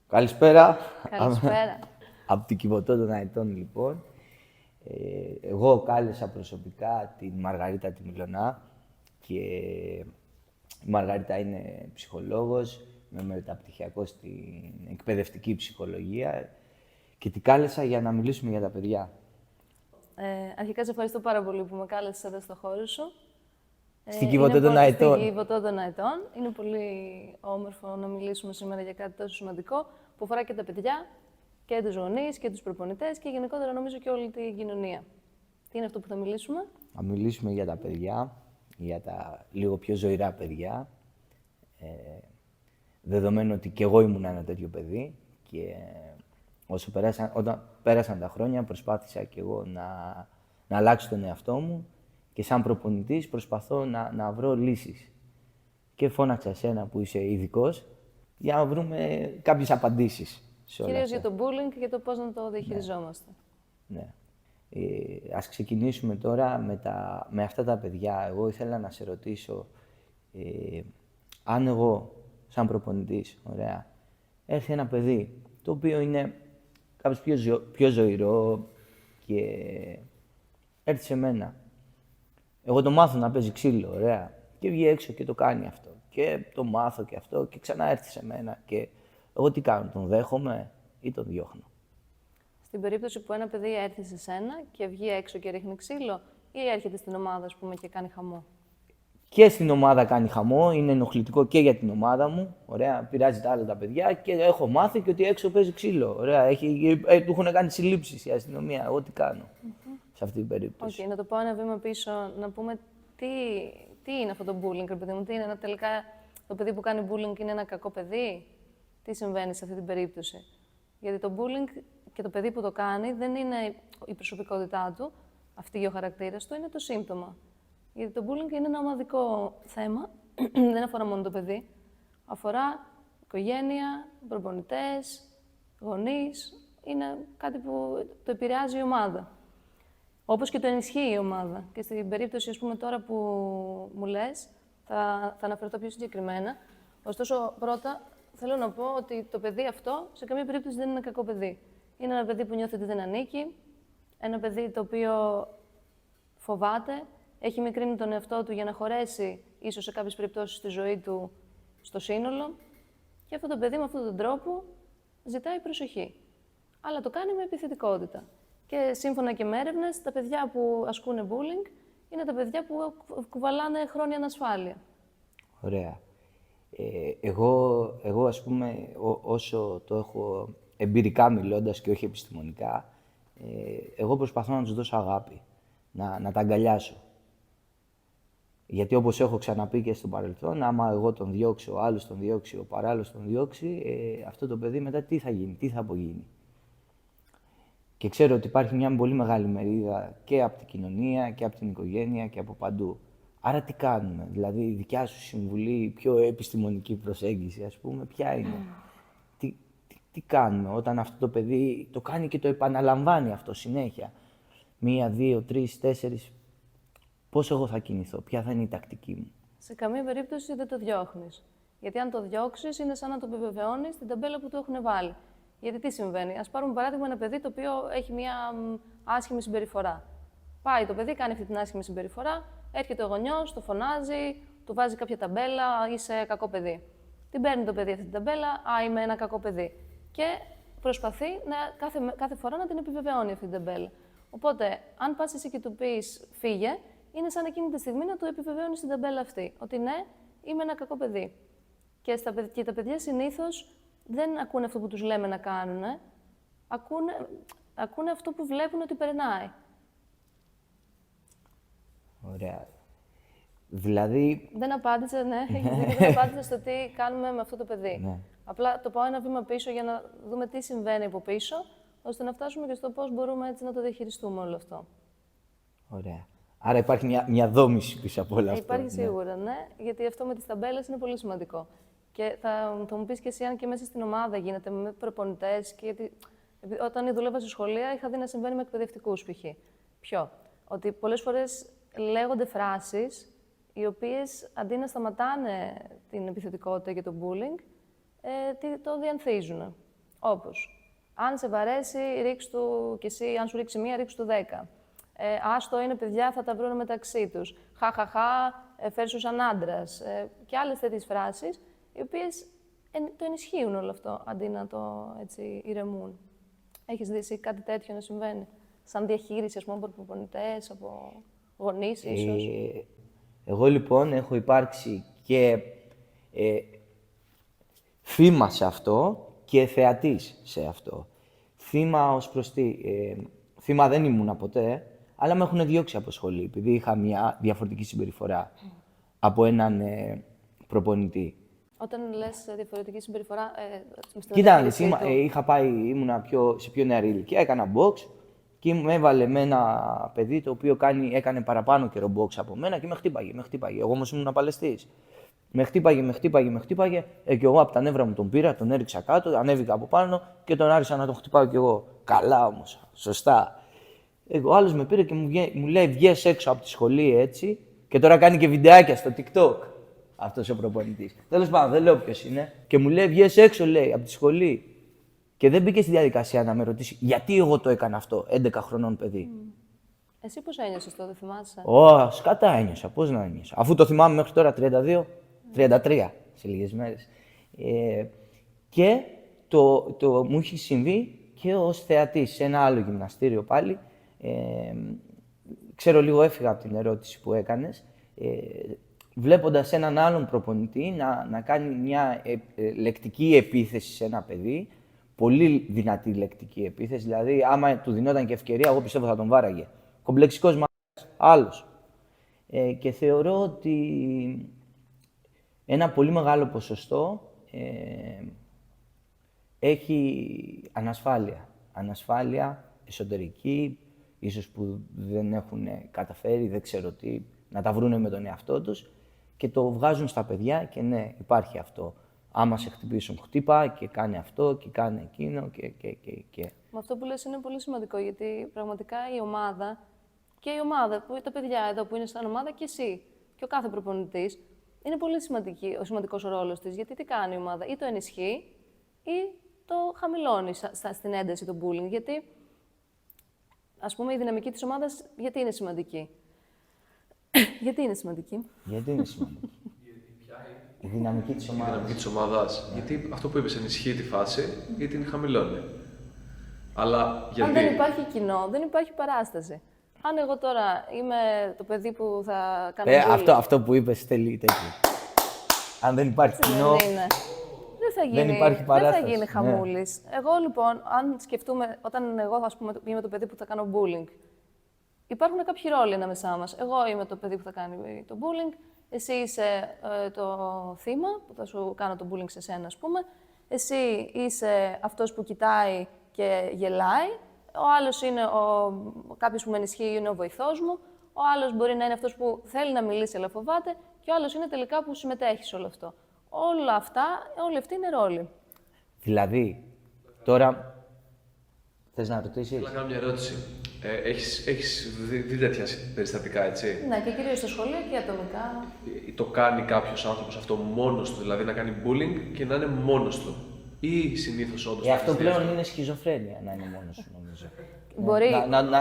Καλησπέρα. Καλησπέρα. Από την Κιβωτό των Αετών, λοιπόν. Εγώ κάλεσα προσωπικά την Μαργαρίτα τη Μιλωνά και η Μαργαρίτα είναι ψυχολόγος με μεταπτυχιακό στην εκπαιδευτική ψυχολογία και την κάλεσα για να μιλήσουμε για τα παιδιά. Αρχικά, σε ευχαριστώ πάρα πολύ που με κάλεσες εδώ στο χώρο σου. Στην Κιβωτό των Αετών. Στην Κιβωτό των Αετών. Είναι πολύ όμορφο να μιλήσουμε σήμερα για κάτι τόσο σημαντικό που αφορά και τα παιδιά και τους γονείς και τους προπονητές και γενικότερα νομίζω και όλη την κοινωνία. Τι είναι αυτό που θα μιλήσουμε? Θα μιλήσουμε για τα παιδιά, για τα λίγο πιο ζωηρά παιδιά. Δεδομένου ότι και εγώ ήμουν ένα τέτοιο παιδί και όταν πέρασαν τα χρόνια προσπάθησα και εγώ να αλλάξω τον εαυτό μου και σαν προπονητής προσπαθώ να βρω λύσεις. Και φώναξα εσένα που είσαι ειδικός για να βρούμε κάποιες απαντήσεις. Κυρίως για το bullying και για το πώς να το διαχειριζόμαστε. Ναι. Ας ξεκινήσουμε τώρα με αυτά τα παιδιά. Εγώ ήθελα να σε ρωτήσω αν εγώ, σαν προπονητής, ωραία, έρθει ένα παιδί το οποίο είναι κάποιος πιο ζωηρό και έρθει σε μένα. Εγώ το μάθω να παίζει ξύλο, ωραία, και βγει έξω και το κάνει αυτό. Και το μάθω και αυτό και ξανά έρθει σε μένα. Και εγώ τι κάνω, τον δέχομαι ή τον διώχνω? Στην περίπτωση που ένα παιδί έρθει σε σένα και βγει έξω και ρίχνει ξύλο, ή έρχεται στην ομάδα, ας πούμε, και κάνει χαμό? Και στην ομάδα κάνει χαμό, είναι ενοχλητικό και για την ομάδα μου. Ωραία, πειράζει τα άλλα τα παιδιά και έχω μάθει και ότι έξω παίζει ξύλο. Ωραία, του έχουν κάνει συλλήψεις η αστυνομία. Εγώ τι κάνω σε αυτή την περίπτωση? Να το πάω ένα βήμα πίσω, να πούμε τι είναι αυτό το bullying, ρε παιδί μου. Τι είναι, τελικά το παιδί που κάνει bullying είναι ένα κακό παιδί? Τι συμβαίνει σε αυτή την περίπτωση? Γιατί το bullying και το παιδί που το κάνει δεν είναι η προσωπικότητά του, αυτή ο χαρακτήρας του, είναι το σύμπτωμα. Γιατί το bullying είναι ένα ομαδικό θέμα, δεν αφορά μόνο το παιδί. Αφορά οικογένεια, προπονητές, γονείς. Είναι κάτι που το επηρεάζει η ομάδα. Όπως και το ενισχύει η ομάδα. Και στην περίπτωση, ας πούμε, τώρα που μου λες, θα αναφερθώ πιο συγκεκριμένα. Ωστόσο, πρώτα, θέλω να πω ότι το παιδί αυτό σε καμία περίπτωση δεν είναι κακό παιδί. Είναι ένα παιδί που νιώθει ότι δεν ανήκει, ένα παιδί το οποίο φοβάται, έχει μικρύνει τον εαυτό του για να χωρέσει, ίσως σε κάποιες περιπτώσεις, στη ζωή του στο σύνολο. Και αυτό το παιδί με αυτόν τον τρόπο ζητάει προσοχή. Αλλά το κάνει με επιθετικότητα. Και σύμφωνα και με έρευνες, τα παιδιά που ασκούν bullying είναι τα παιδιά που κουβαλάνε χρόνια ανασφάλεια. Ωραία. Εγώ, ας πούμε, όσο το έχω εμπειρικά μιλώντας και όχι επιστημονικά, εγώ προσπαθώ να τους δώσω αγάπη, να τα αγκαλιάσω. Γιατί όπως έχω ξαναπεί και στο παρελθόν, άμα εγώ τον διώξω, ο άλλος τον διώξει, ο παράλληλος τον διώξει, αυτό το παιδί μετά τι θα γίνει, τι θα απογίνει? Και ξέρω ότι υπάρχει μια πολύ μεγάλη μερίδα και από την κοινωνία και από την οικογένεια και από παντού. Άρα τι κάνουμε? Δηλαδή η δικιά σου συμβουλή, πιο επιστημονική προσέγγιση, ας πούμε, ποια είναι? Τι κάνουμε όταν αυτό το παιδί το κάνει και το επαναλαμβάνει αυτό συνέχεια? 1, 2, 3, 4. Πώς εγώ θα κινηθώ? Ποια θα είναι η τακτική μου? Σε καμία περίπτωση δεν το διώχνεις. Γιατί αν το διώξεις, είναι σαν να το επιβεβαιώνεις στην ταμπέλα που του έχουν βάλει. Γιατί τι συμβαίνει? Ας πάρουμε παράδειγμα ένα παιδί το οποίο έχει μια άσχημη συμπεριφορά. Πάει το παιδί, κάνει αυτή την άσχημη συμπεριφορά, έρχεται ο γονιός, το φωνάζει, του βάζει κάποια ταμπέλα, είσαι κακό παιδί. Την παίρνει το παιδί αυτή την ταμπέλα, είμαι ένα κακό παιδί. Και προσπαθεί κάθε φορά να την επιβεβαιώνει αυτή την ταμπέλα. Οπότε, αν πας εσύ και του πεις φύγε, είναι σαν εκείνη τη στιγμή να του επιβεβαιώνει την ταμπέλα αυτή. Ότι ναι, είμαι ένα κακό παιδί. Και τα παιδιά συνήθως δεν ακούνε αυτό που τους λέμε να κάνουν, ακούνε αυτό που βλέπουν ότι περνάει. Ωραία. Δηλαδή... Δεν απάντησα, ναι, δεν απάντησα στο τι κάνουμε με αυτό το παιδί. Ναι. Απλά το πάω ένα βήμα πίσω για να δούμε τι συμβαίνει από πίσω, ώστε να φτάσουμε και στο πώς μπορούμε έτσι να το διαχειριστούμε όλο αυτό. Ωραία. Άρα υπάρχει μια δόμηση πίσω από όλα αυτά. Υπάρχει σίγουρα, ναι, γιατί αυτό με τις ταμπέλες είναι πολύ σημαντικό. Και θα μου πεις και εσύ αν και μέσα στην ομάδα γίνεται, με προπονητές, και γιατί όταν δούλευα στη σχολεία είχα δει να συμβαίνει με εκπαιδευτικούς π.χ. Ποιο? Ότι πολλές φορές λέγονται φράσεις οι οποίες αντί να σταματάνε την επιθετικότητα και το bullying, το διανθίζουν. Όπως, αν σε βαρέσει, ρίξ του κι εσύ, αν σου ρίξει μία, ρίξ του 10. Άστο είναι παιδιά, θα τα βρουν μεταξύ τους. Χαχαχά, φέρσου σαν άντρας. Και άλλες τέτοιες φράσεις, οι οποίες το ενισχύουν όλο αυτό, αντί να το έτσι ηρεμούν. Έχεις δει εσύ κάτι τέτοιο να συμβαίνει? Σαν διαχείριση, ας πούμε, από προπονητές, από γονείς, ίσως. Εγώ λοιπόν έχω υπάρξει και θύμα σε αυτό και θεατής σε αυτό. Θύμα ως προς τι. Θύμα δεν ήμουνα ποτέ, αλλά με έχουν διώξει από σχολή, επειδή είχα μια διαφορετική συμπεριφορά από έναν προπονητή. Όταν λες διαφορετική συμπεριφορά, Κοίτα, είχα πάει, ήμουνα σε πιο νεαρή ηλικία, έκανα box και με έβαλε με ένα παιδί το οποίο έκανε παραπάνω καιρό box από μένα και με χτύπαγε. Εγώ όμως ήμουν παλαιστής. Με χτύπαγε. Και εγώ από τα νεύρα μου τον πήρα, τον έριξα κάτω, ανέβηκα από πάνω και τον άρχισα να τον χτυπάω κι εγώ. Καλά όμως, σωστά. Ο άλλος με πήρε και μου λέει: βγες έξω από τη σχολή έτσι, και τώρα κάνει και βιντεάκια στο TikTok. Αυτός ο προπονητής. Τέλος πάντων, δεν λέω ποιος είναι. Και μου λέει: βγες έξω, λέει, από τη σχολή. Και δεν μπήκε στη διαδικασία να με ρωτήσει γιατί εγώ το έκανα αυτό, 11 χρονών παιδί. Εσύ πώς ένιωσες τότε, θυμάσαι? Σκατά ένιωσα. Πώς να ένιωσα. Αφού το θυμάμαι μέχρι τώρα 33 σε λίγες μέρες. Και μου έχει συμβεί και ως θεατής σε ένα άλλο γυμναστήριο πάλι. Ξέρω λίγο, έφυγα από την ερώτηση που έκανες. Βλέποντας έναν άλλον προπονητή να κάνει μια λεκτική επίθεση σε ένα παιδί, πολύ δυνατή λεκτική επίθεση, δηλαδή άμα του δινόταν και ευκαιρία, εγώ πιστεύω θα τον βάραγε. Κομπλεξικός μάλλον, άλλος. Και θεωρώ ότι ένα πολύ μεγάλο ποσοστό έχει ανασφάλεια. Ανασφάλεια εσωτερική, ίσως που δεν έχουν καταφέρει, δεν ξέρω τι, να τα βρούνε με τον εαυτό τους και το βγάζουν στα παιδιά και ναι, υπάρχει αυτό. Άμα σε χτυπήσουν, χτύπα και κάνει αυτό και κάνει εκείνο και. Με αυτό που λες είναι πολύ σημαντικό, γιατί πραγματικά η ομάδα και η ομάδα, τα παιδιά εδώ που είναι στην ομάδα και εσύ και ο κάθε προπονητής, είναι πολύ σημαντικός ο ρόλος της, γιατί τι κάνει η ομάδα, ή το ενισχύει ή το χαμηλώνει στην ένταση του bullying. Γιατί, ας πούμε, η δυναμική της ομάδας, γιατί είναι σημαντική. Γιατί είναι σημαντική. Η δυναμική της ομάδας. Η δυναμική της ομάδας. Γιατί αυτό που είπες ενισχύει τη φάση ή την χαμηλώνει. Αλλά γιατί. Αν δεν υπάρχει κοινό, δεν υπάρχει παράσταση. Αν εγώ τώρα είμαι το παιδί που θα κάνω Αυτό που είπες θέλει τέτοιο. Αν δεν υπάρχει κοινό, δεν υπάρχει παράσταση. Δεν θα γίνει χαμούλης. Ναι. Εγώ λοιπόν, αν σκεφτούμε, όταν εγώ ας πούμε, είμαι το παιδί που θα κάνω bullying, υπάρχουν κάποιοι ρόλοι ανάμεσά μας. Εγώ είμαι το παιδί που θα κάνει το bullying, εσύ είσαι το θύμα που θα σου κάνω το bullying σε σένα, ας πούμε. Εσύ είσαι αυτός που κοιτάει και γελάει. Ο άλλος είναι κάποιος που με ενισχύει, είναι ο βοηθός μου. Ο άλλος μπορεί να είναι αυτός που θέλει να μιλήσει, αλλά φοβάται. Και ο άλλος είναι τελικά που συμμετέχει σε όλο αυτό. Όλοι αυτοί είναι ρόλοι. Δηλαδή, τώρα θες να ρωτήσεις. Θέλω να κάνω μια ερώτηση. Έχεις δει τέτοια περιστατικά, έτσι. Ναι, και κυρίως στα σχολεία και ατομικά. Το κάνει κάποιος άνθρωπος αυτό μόνος του, δηλαδή να κάνει bullying και να είναι μόνος του. Ή συνήθως όντως. Αυτό πλέον είναι σχιζοφρένεια να είναι μόνος σου, νομίζω. Μπορεί.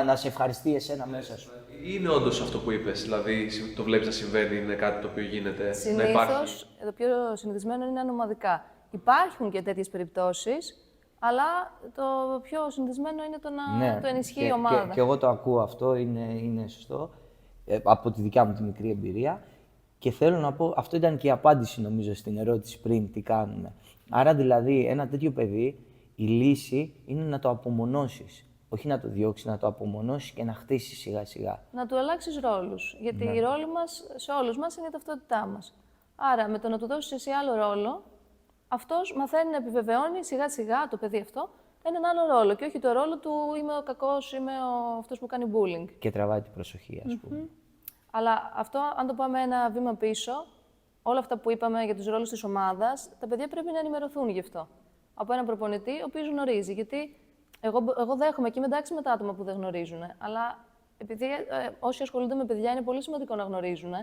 Να σε ευχαριστεί εσένα μέσα σου. Είναι όντως αυτό που είπες, δηλαδή το βλέπεις να συμβαίνει, είναι κάτι το οποίο γίνεται. Συνήθως, το πιο συνηθισμένο είναι ανομαδικά. Υπάρχουν και τέτοιες περιπτώσεις, αλλά το πιο συνηθισμένο είναι το ενισχύει η ομάδα. Και εγώ το ακούω αυτό, είναι σωστό, από τη δικιά μου τη μικρή εμπειρία. Και θέλω να πω, αυτό ήταν και η απάντηση νομίζω στην ερώτηση πριν, τι κάνουμε. Άρα δηλαδή ένα τέτοιο παιδί, η λύση είναι να το απομονώσεις. Όχι να το διώξεις, να το απομονώσεις και να χτίσεις σιγά σιγά. Να του αλλάξεις ρόλους. Γιατί οι ρόλοι μας, σε όλους μας, είναι η ταυτότητά μας. Άρα με το να του δώσεις εσύ άλλο ρόλο, αυτός μαθαίνει να επιβεβαιώνει σιγά σιγά το παιδί αυτό έναν άλλο ρόλο. Και όχι το ρόλο του είμαι ο κακός, είμαι αυτός που κάνει bullying. Και τραβάει την προσοχή, ας πούμε. Αλλά αυτό, αν το πάμε ένα βήμα πίσω, όλα αυτά που είπαμε για τους ρόλους της ομάδας, τα παιδιά πρέπει να ενημερωθούν γι' αυτό. Από έναν προπονητή, ο οποίος γνωρίζει. Γιατί εγώ δέχομαι και είμαι εντάξει με τα άτομα που δεν γνωρίζουν. Αλλά επειδή όσοι ασχολούνται με παιδιά είναι πολύ σημαντικό να γνωρίζουν.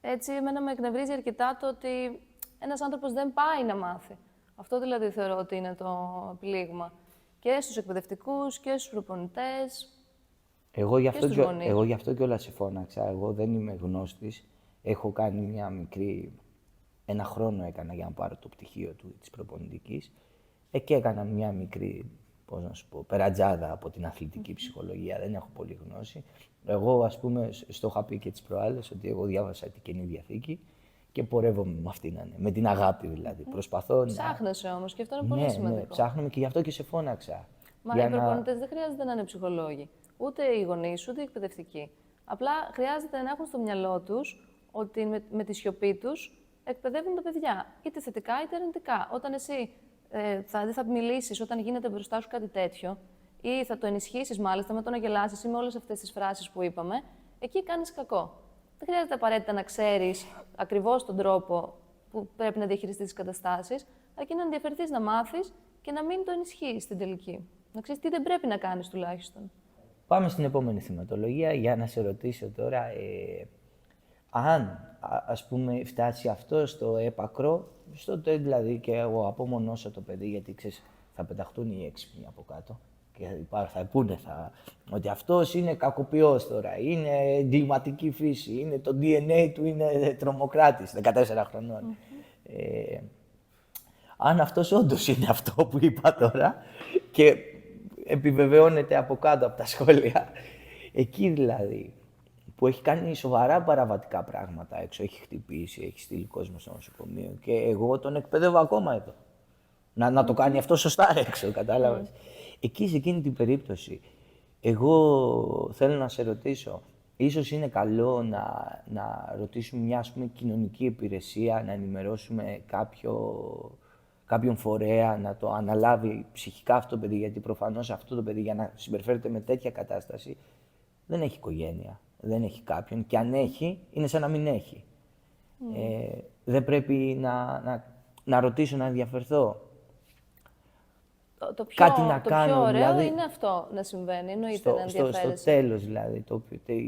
Έτσι, εμένα με εκνευρίζει αρκετά το ότι ένας άνθρωπος δεν πάει να μάθει. Αυτό δηλαδή θεωρώ ότι είναι το επιλήγμα. Και στους εκπαιδευτικούς και στους προπονητές. Εγώ γι' αυτό κιόλας σε φώναξα. Εγώ δεν είμαι γνώστης. Έχω κάνει μια μικρή. Ένα χρόνο έκανα για να πάρω το πτυχίο της προπονητικής. Και έκανα μια μικρή, πώς να σου πω, περατζάδα από την αθλητική ψυχολογία. Δεν έχω πολύ γνώση. Εγώ, ας πούμε, στο είχα πει και τις προάλλες ότι εγώ διάβασα την Καινή Διαθήκη και πορεύομαι με αυτήν, με την αγάπη δηλαδή. Προσπαθώ Ψάχνεσαι όμως και αυτό είναι πολύ σημαντικό. Ναι, ψάχνουμε και γι' αυτό και σε φώναξα. Μα οι προπονητές δεν χρειάζεται να είναι ψυχολόγοι. Ούτε οι γονείς, ούτε οι εκπαιδευτικοί. Απλά χρειάζεται να έχουν στο μυαλό τους ότι με τη σιωπή τους εκπαιδεύουν τα παιδιά. Είτε θετικά είτε αρνητικά. Όταν εσύ δεν θα μιλήσεις όταν γίνεται μπροστά σου κάτι τέτοιο, ή θα το ενισχύσεις μάλιστα με το να γελάσεις ή με όλες αυτές τις φράσεις που είπαμε, εκεί κάνεις κακό. Δεν χρειάζεται απαραίτητα να ξέρεις ακριβώς τον τρόπο που πρέπει να διαχειριστείς τις καταστάσεις, αρκεί να ενδιαφερθείς να μάθεις και να μην το ενισχύεις στην τελική. Να ξέρεις τι δεν πρέπει να κάνεις τουλάχιστον. Πάμε στην επόμενη θεματολογία για να σε ρωτήσω τώρα αν, ας πούμε, φτάσει αυτό στο έπακρο, δηλαδή και εγώ απομονώσω το παιδί, γιατί ξέρεις, θα πεταχτούν οι έξυπνοι από κάτω και θα πούνε ότι αυτός είναι κακοποιός τώρα, είναι εγκληματική φύση, είναι το DNA του είναι τρομοκράτης, 14 χρονών. Αν αυτός όντως είναι αυτό που είπα τώρα και επιβεβαιώνεται από κάτω από τα σχόλια, εκεί δηλαδή που έχει κάνει σοβαρά παραβατικά πράγματα έξω, έχει χτυπήσει, έχει στείλει κόσμο στο νοσοκομείο και εγώ τον εκπαιδεύω ακόμα εδώ. Να το κάνει αυτό σωστά έξω, κατάλαβες. Εκεί, σε εκείνη την περίπτωση, εγώ θέλω να σε ρωτήσω, ίσως είναι καλό να ρωτήσουμε μια, ας πούμε, κοινωνική υπηρεσία, να ενημερώσουμε κάποιον φορέα, να το αναλάβει ψυχικά αυτό το παιδί, γιατί προφανώς αυτό το παιδί για να συμπεριφέρεται με τέτοια κατάσταση δεν έχει οικογένεια, δεν έχει κάποιον και αν έχει, είναι σαν να μην έχει. Δεν πρέπει να ρωτήσω, να ενδιαφερθώ. Το Κάτι να πιο κάνω, ωραίο δηλαδή, είναι αυτό να συμβαίνει, εννοείται να ενδιαφέρεσαι. Στο τέλος δηλαδή,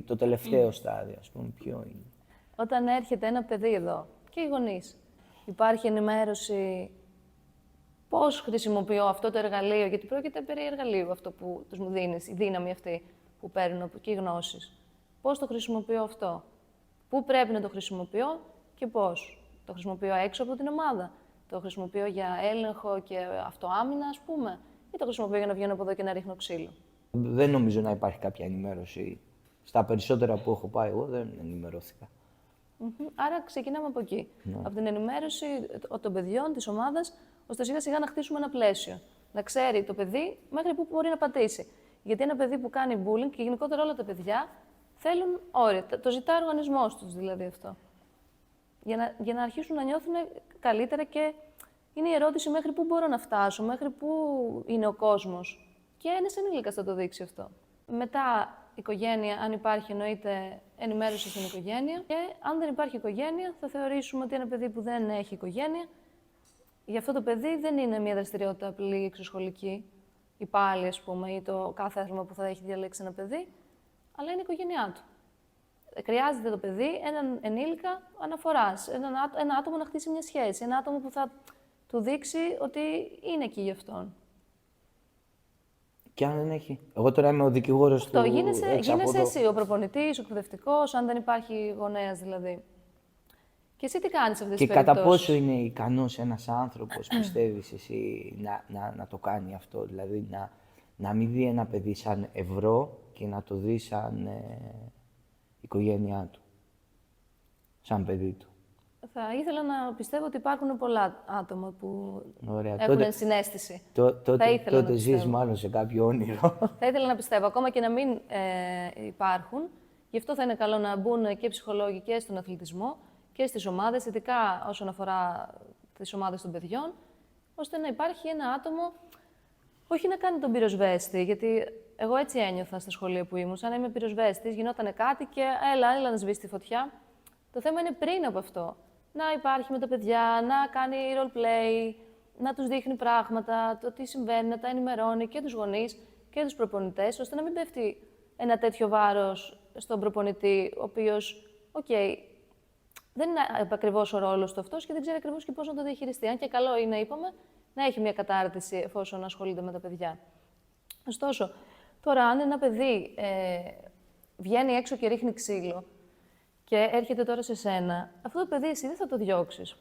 το τελευταίο στάδιο, ας πούμε, ποιο είναι. Όταν έρχεται ένα παιδί εδώ και οι γονείς, υπάρχει ενημέρωση πώς χρησιμοποιώ αυτό το εργαλείο, γιατί πρόκειται περί εργαλείου αυτό που τους μου δίνεις, η δύναμη αυτή που παίρνω από εκεί, οι γνώσεις. Πώς το χρησιμοποιώ αυτό, πού πρέπει να το χρησιμοποιώ και πώς. Το χρησιμοποιώ έξω από την ομάδα, το χρησιμοποιώ για έλεγχο και αυτοάμυνα, ας πούμε, ή το χρησιμοποιώ για να βγαίνω από εδώ και να ρίχνω ξύλο. Δεν νομίζω να υπάρχει κάποια ενημέρωση. Στα περισσότερα που έχω πάει εγώ δεν ενημερώθηκα. Άρα ξεκινάμε από εκεί. Από την ενημέρωση των παιδιών, της ομάδας, ώστε σιγά σιγά να χτίσουμε ένα πλαίσιο. Να ξέρει το παιδί μέχρι πού μπορεί να πατήσει. Γιατί ένα παιδί που κάνει bullying και γενικότερα όλα τα παιδιά θέλουν όρια. Το ζητάει ο οργανισμός τους δηλαδή αυτό. Για να αρχίσουν να νιώθουν καλύτερα και είναι η ερώτηση μέχρι πού μπορώ να φτάσω, μέχρι πού είναι ο κόσμος. Και ένας ενήλικας θα το δείξει αυτό. Μετά, οικογένεια, αν υπάρχει, εννοείται ενημέρωση στην οικογένεια. Και αν δεν υπάρχει οικογένεια, θα θεωρήσουμε ότι ένα παιδί που δεν έχει οικογένεια, για αυτό το παιδί δεν είναι μια δραστηριότητα απλή εξωσχολική, η πάλι, ας πούμε, ή το κάθε άθλημα που θα έχει διαλέξει ένα παιδί, αλλά είναι η οικογένειά του. Χρειάζεται το παιδί έναν ενήλικα αναφοράς, ένα άτομο να χτίσει μια σχέση, ένα άτομο που θα του δείξει ότι είναι εκεί γι' αυτόν. Και αν δεν έχει. Εγώ τώρα είμαι ο δικηγόρος του. Γίνεσαι εσύ, ο προπονητής, ο εκπαιδευτικός, αν δεν υπάρχει γονέας δηλαδή. Και εσύ τι κάνεις σε αυτές τις περιπτώσεις. Και κατά πόσο είναι ικανός ένας άνθρωπος, πιστεύεις εσύ, να το κάνει αυτό. Δηλαδή να μην δει ένα παιδί σαν ευρώ και να το δει σαν οικογένειά του. Σαν παιδί του. Θα ήθελα να πιστεύω ότι υπάρχουν πολλά άτομα που Ωραία. έχουν συναίσθηση. Τότε ζεις μάλλον σε κάποιο όνειρο. Θα ήθελα να πιστεύω, ακόμα και να μην υπάρχουν. Γι' αυτό θα είναι καλό να μπουν και ψυχολόγοι και στον αθλητισμό και στις ομάδες, ειδικά όσον αφορά τις ομάδες των παιδιών, ώστε να υπάρχει ένα άτομο, όχι να κάνει τον πυροσβέστη, γιατί εγώ έτσι ένιωθα στα σχολεία που ήμουν, σαν να είμαι πυροσβέστης, γινότανε κάτι και έλα να σβήσει τη φωτιά. Το θέμα είναι πριν από αυτό. Να υπάρχει με τα παιδιά, να κάνει role play, να τους δείχνει πράγματα, το τι συμβαίνει, να τα ενημερώνει και τους γονείς και τους προπονητές, ώστε να μην πέφτει ένα τέτοιο βάρος στον προπονητή, ο οποίος, δεν είναι ακριβώς ο ρόλος του αυτός και δεν ξέρει ακριβώς και πώς να το διαχειριστεί. Αν και καλό είναι, είπαμε, να έχει μια κατάρτιση εφόσον ασχολείται με τα παιδιά. Ωστόσο, τώρα αν ένα παιδί βγαίνει έξω και ρίχνει ξύλο και έρχεται τώρα σε σένα, αυτό το παιδί εσύ δεν θα το διώξεις.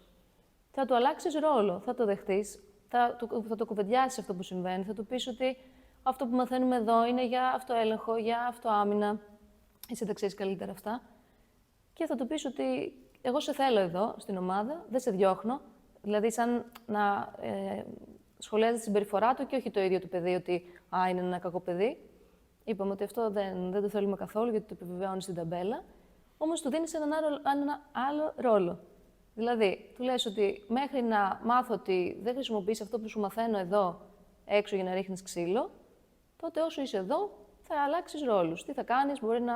Θα του αλλάξεις ρόλο, θα το δεχτείς, θα το κουβεντιάσεις αυτό που συμβαίνει, θα του πεις ότι αυτό που μαθαίνουμε εδώ είναι για αυτοέλεγχο, για αυτοάμυνα. Εσύ τα ξέρεις καλύτερα αυτά. Και θα του πεις ότι εγώ σε θέλω εδώ, στην ομάδα, δεν σε διώχνω. Δηλαδή, σαν να σχολιάζει τη συμπεριφορά του και όχι το ίδιο του παιδί, ότι είναι ένα κακό παιδί. Είπαμε ότι αυτό δεν το θέλουμε καθόλου, γιατί το επιβεβαιώνει στην ταμπέλα. Όμως του δίνεις ένα άλλο ρόλο. Δηλαδή, του λες ότι μέχρι να μάθω ότι δεν χρησιμοποιείς αυτό που σου μαθαίνω εδώ έξω για να ρίχνεις ξύλο, τότε όσο είσαι εδώ θα αλλάξεις ρόλους. Τι θα κάνεις, μπορεί να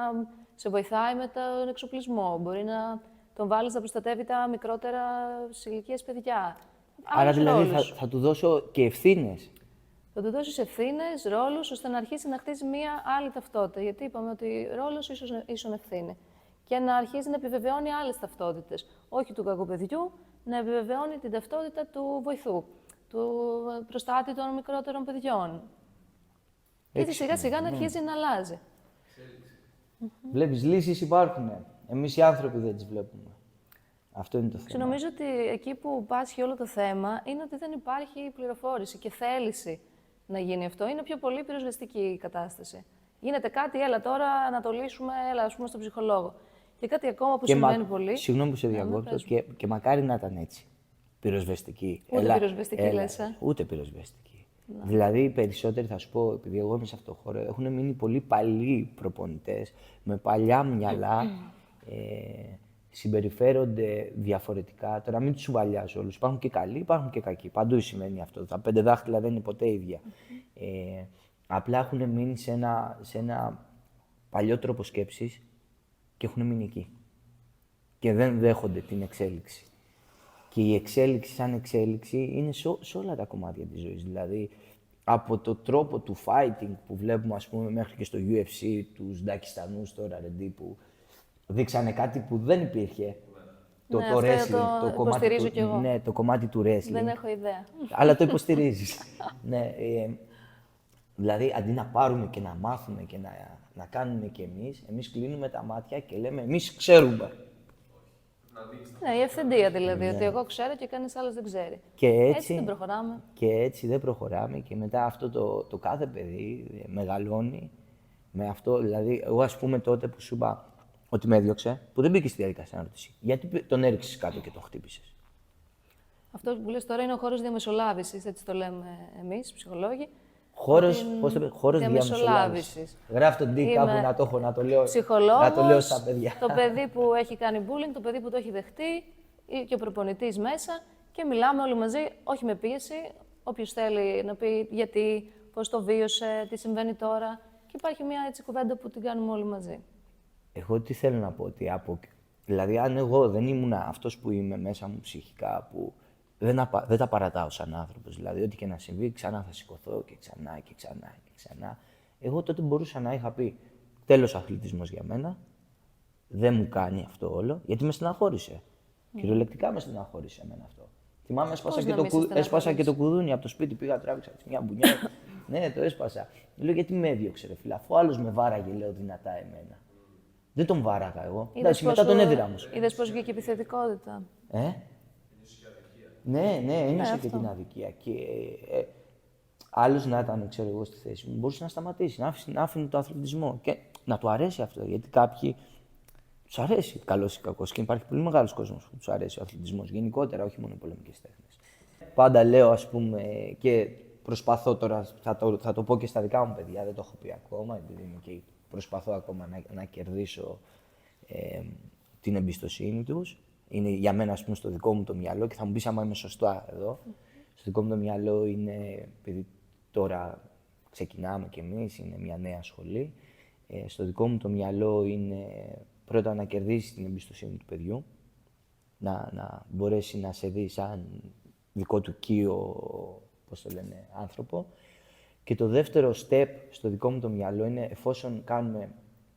σε βοηθάει με τον εξοπλισμό, μπορεί να τον βάλεις να προστατεύει τα μικρότερα σε ηλικίες παιδιά. Άρα δηλαδή θα του δώσω και ευθύνες. Θα του δώσεις ευθύνες, ρόλους, ώστε να αρχίσει να χτίζει μία άλλη ταυτότητα. Γιατί είπαμε ότι ρόλος ίσον ευθύνη. Και να αρχίζει να επιβεβαιώνει άλλες ταυτότητες. Όχι του κακού παιδιού, να επιβεβαιώνει την ταυτότητα του βοηθού, του προστάτη των μικρότερων παιδιών. Και σιγά σιγά να αρχίζει να αλλάζει. Βλέπεις, λύσεις υπάρχουν. Εμείς οι άνθρωποι δεν τις βλέπουμε. Αυτό είναι το θέμα. Νομίζω ότι εκεί που πάσχει όλο το θέμα είναι ότι δεν υπάρχει πληροφόρηση και θέληση να γίνει αυτό. Είναι πιο πολύ πυροσβεστική η κατάσταση. Γίνεται κάτι, έλα τώρα να το λύσουμε, έλα ας πούμε στον ψυχολόγο. Και κάτι ακόμα που συμβαίνει πολύ. Συγγνώμη που σε διακόπτω, και μακάρι να ήταν έτσι. Πυροσβεστική. Ούτε πυροσβεστική λες, Ούτε πυροσβεστική. Δηλαδή, οι περισσότεροι, θα σου πω, επειδή εγώ είμαι σε αυτό το χώρο, έχουν μείνει πολύ παλιοί προπονητές, με παλιά μυαλά, συμπεριφέρονται διαφορετικά. Τώρα μην τους σουβαλιάζω όλους. Υπάρχουν και καλοί, υπάρχουν και κακοί. Παντού σημαίνει αυτό. Τα 5 δάχτυλα δεν είναι ποτέ ίδια. Απλά έχουν μείνει σε ένα παλιό τρόπο σκέψης και έχουν μείνει εκεί. Και δεν δέχονται την εξέλιξη. Και η εξέλιξη σαν εξέλιξη είναι σε όλα τα κομμάτια της ζωής. Δηλαδή, από το τρόπο του fighting που βλέπουμε, ας πούμε, μέχρι και στο UFC, τους Ντακιστανούς τώρα, ρεντί, που δείξανε κάτι που δεν υπήρχε. Το wrestling, το κομμάτι του, ναι, το κομμάτι του wrestling. Δεν έχω ιδέα. Αλλά το υποστηρίζεις. Ναι, δηλαδή, αντί να πάρουμε και να μάθουμε και να κάνουμε κι εμείς κλείνουμε τα μάτια και λέμε εμείς ξέρουμε. Ναι, η ευθεντία δηλαδή, ότι εγώ ξέρω και κανείς άλλος δεν ξέρει. Και έτσι δεν προχωράμε. Και έτσι δεν προχωράμε και μετά αυτό το κάθε παιδί μεγαλώνει με αυτό. Δηλαδή, εγώ ας πούμε τότε που σου είπα ότι με έδιωξε, που δεν μπήκε στη διαδικασία ανάρτηση, γιατί τον έριξες κάτω και τον χτύπησες. Αυτό που λες τώρα είναι ο χώρος διαμεσολάβησης, έτσι το λέμε εμείς, ψυχολόγοι. Χώρος, πώς το πες, χώρος διαμεσολάβησης. Γράφει τον D κάπου να το έχω, να το λέω στα παιδιά. Το παιδί που έχει κάνει bullying, το παιδί που το έχει δεχτεί και ο προπονητής μέσα και μιλάμε όλοι μαζί, όχι με πίεση. Όποιος θέλει να πει γιατί, πώς το βίωσε, τι συμβαίνει τώρα. Και υπάρχει μια έτσι κουβέντα που την κάνουμε όλοι μαζί. Εγώ τι θέλω να πω, ότι δηλαδή αν εγώ δεν ήμουν αυτός που είμαι μέσα μου ψυχικά, που δεν τα παρατάω σαν άνθρωπος, δηλαδή ό,τι και να συμβεί, ξανά θα σηκωθώ και ξανά και ξανά και ξανά. Εγώ τότε μπορούσα να είχα πει τέλος αθλητισμός για μένα, δεν μου κάνει αυτό όλο, γιατί με στεναχώρησε. Κυριολεκτικά με στεναχώρησε εμένα αυτό. Θυμάμαι, έσπασα και το κουδούνι από το σπίτι, πήγα, τράβηξα μια μπουνιά. Ναι, το έσπασα. Λέω γιατί με έδιωξε, ρε φίλε, αφού άλλος με βάραγε, λέω δυνατά εμένα. Δεν τον βάραγα εγώ. Εντάξει, μετά τον έδιρα όμως. Είδες πώς βγήκε η επιθετικότητα. Ναι, ένιωσε και την αδικία. Και άλλος να ήταν, ξέρω εγώ, στη θέση μου, μπορούσε να σταματήσει, να άφηνε το αθλητισμό και να του αρέσει αυτό. Γιατί κάποιοι τους αρέσει, καλός ή κακός, και υπάρχει πολύ μεγάλος κόσμος που τους αρέσει ο αθλητισμός γενικότερα, όχι μόνο οι πολεμικές τέχνες. Πάντα λέω, ας πούμε, και προσπαθώ τώρα, θα το πω και στα δικά μου παιδιά, δεν το έχω πει ακόμα, επειδή είμαι και προσπαθώ ακόμα να κερδίσω την εμπιστοσύνη τους. Είναι για μένα, ας πούμε, στο δικό μου το μυαλό και θα μου πεις άμα είμαι σωστά εδώ. Στο δικό μου το μυαλό είναι, επειδή τώρα ξεκινάμε κι εμείς, είναι μια νέα σχολή. Στο δικό μου το μυαλό είναι πρώτα να κερδίσει την εμπιστοσύνη του παιδιού, να μπορέσει να σε δει σαν δικό του κύο, πώς το λένε, άνθρωπο. Και το δεύτερο step στο δικό μου το μυαλό είναι εφόσον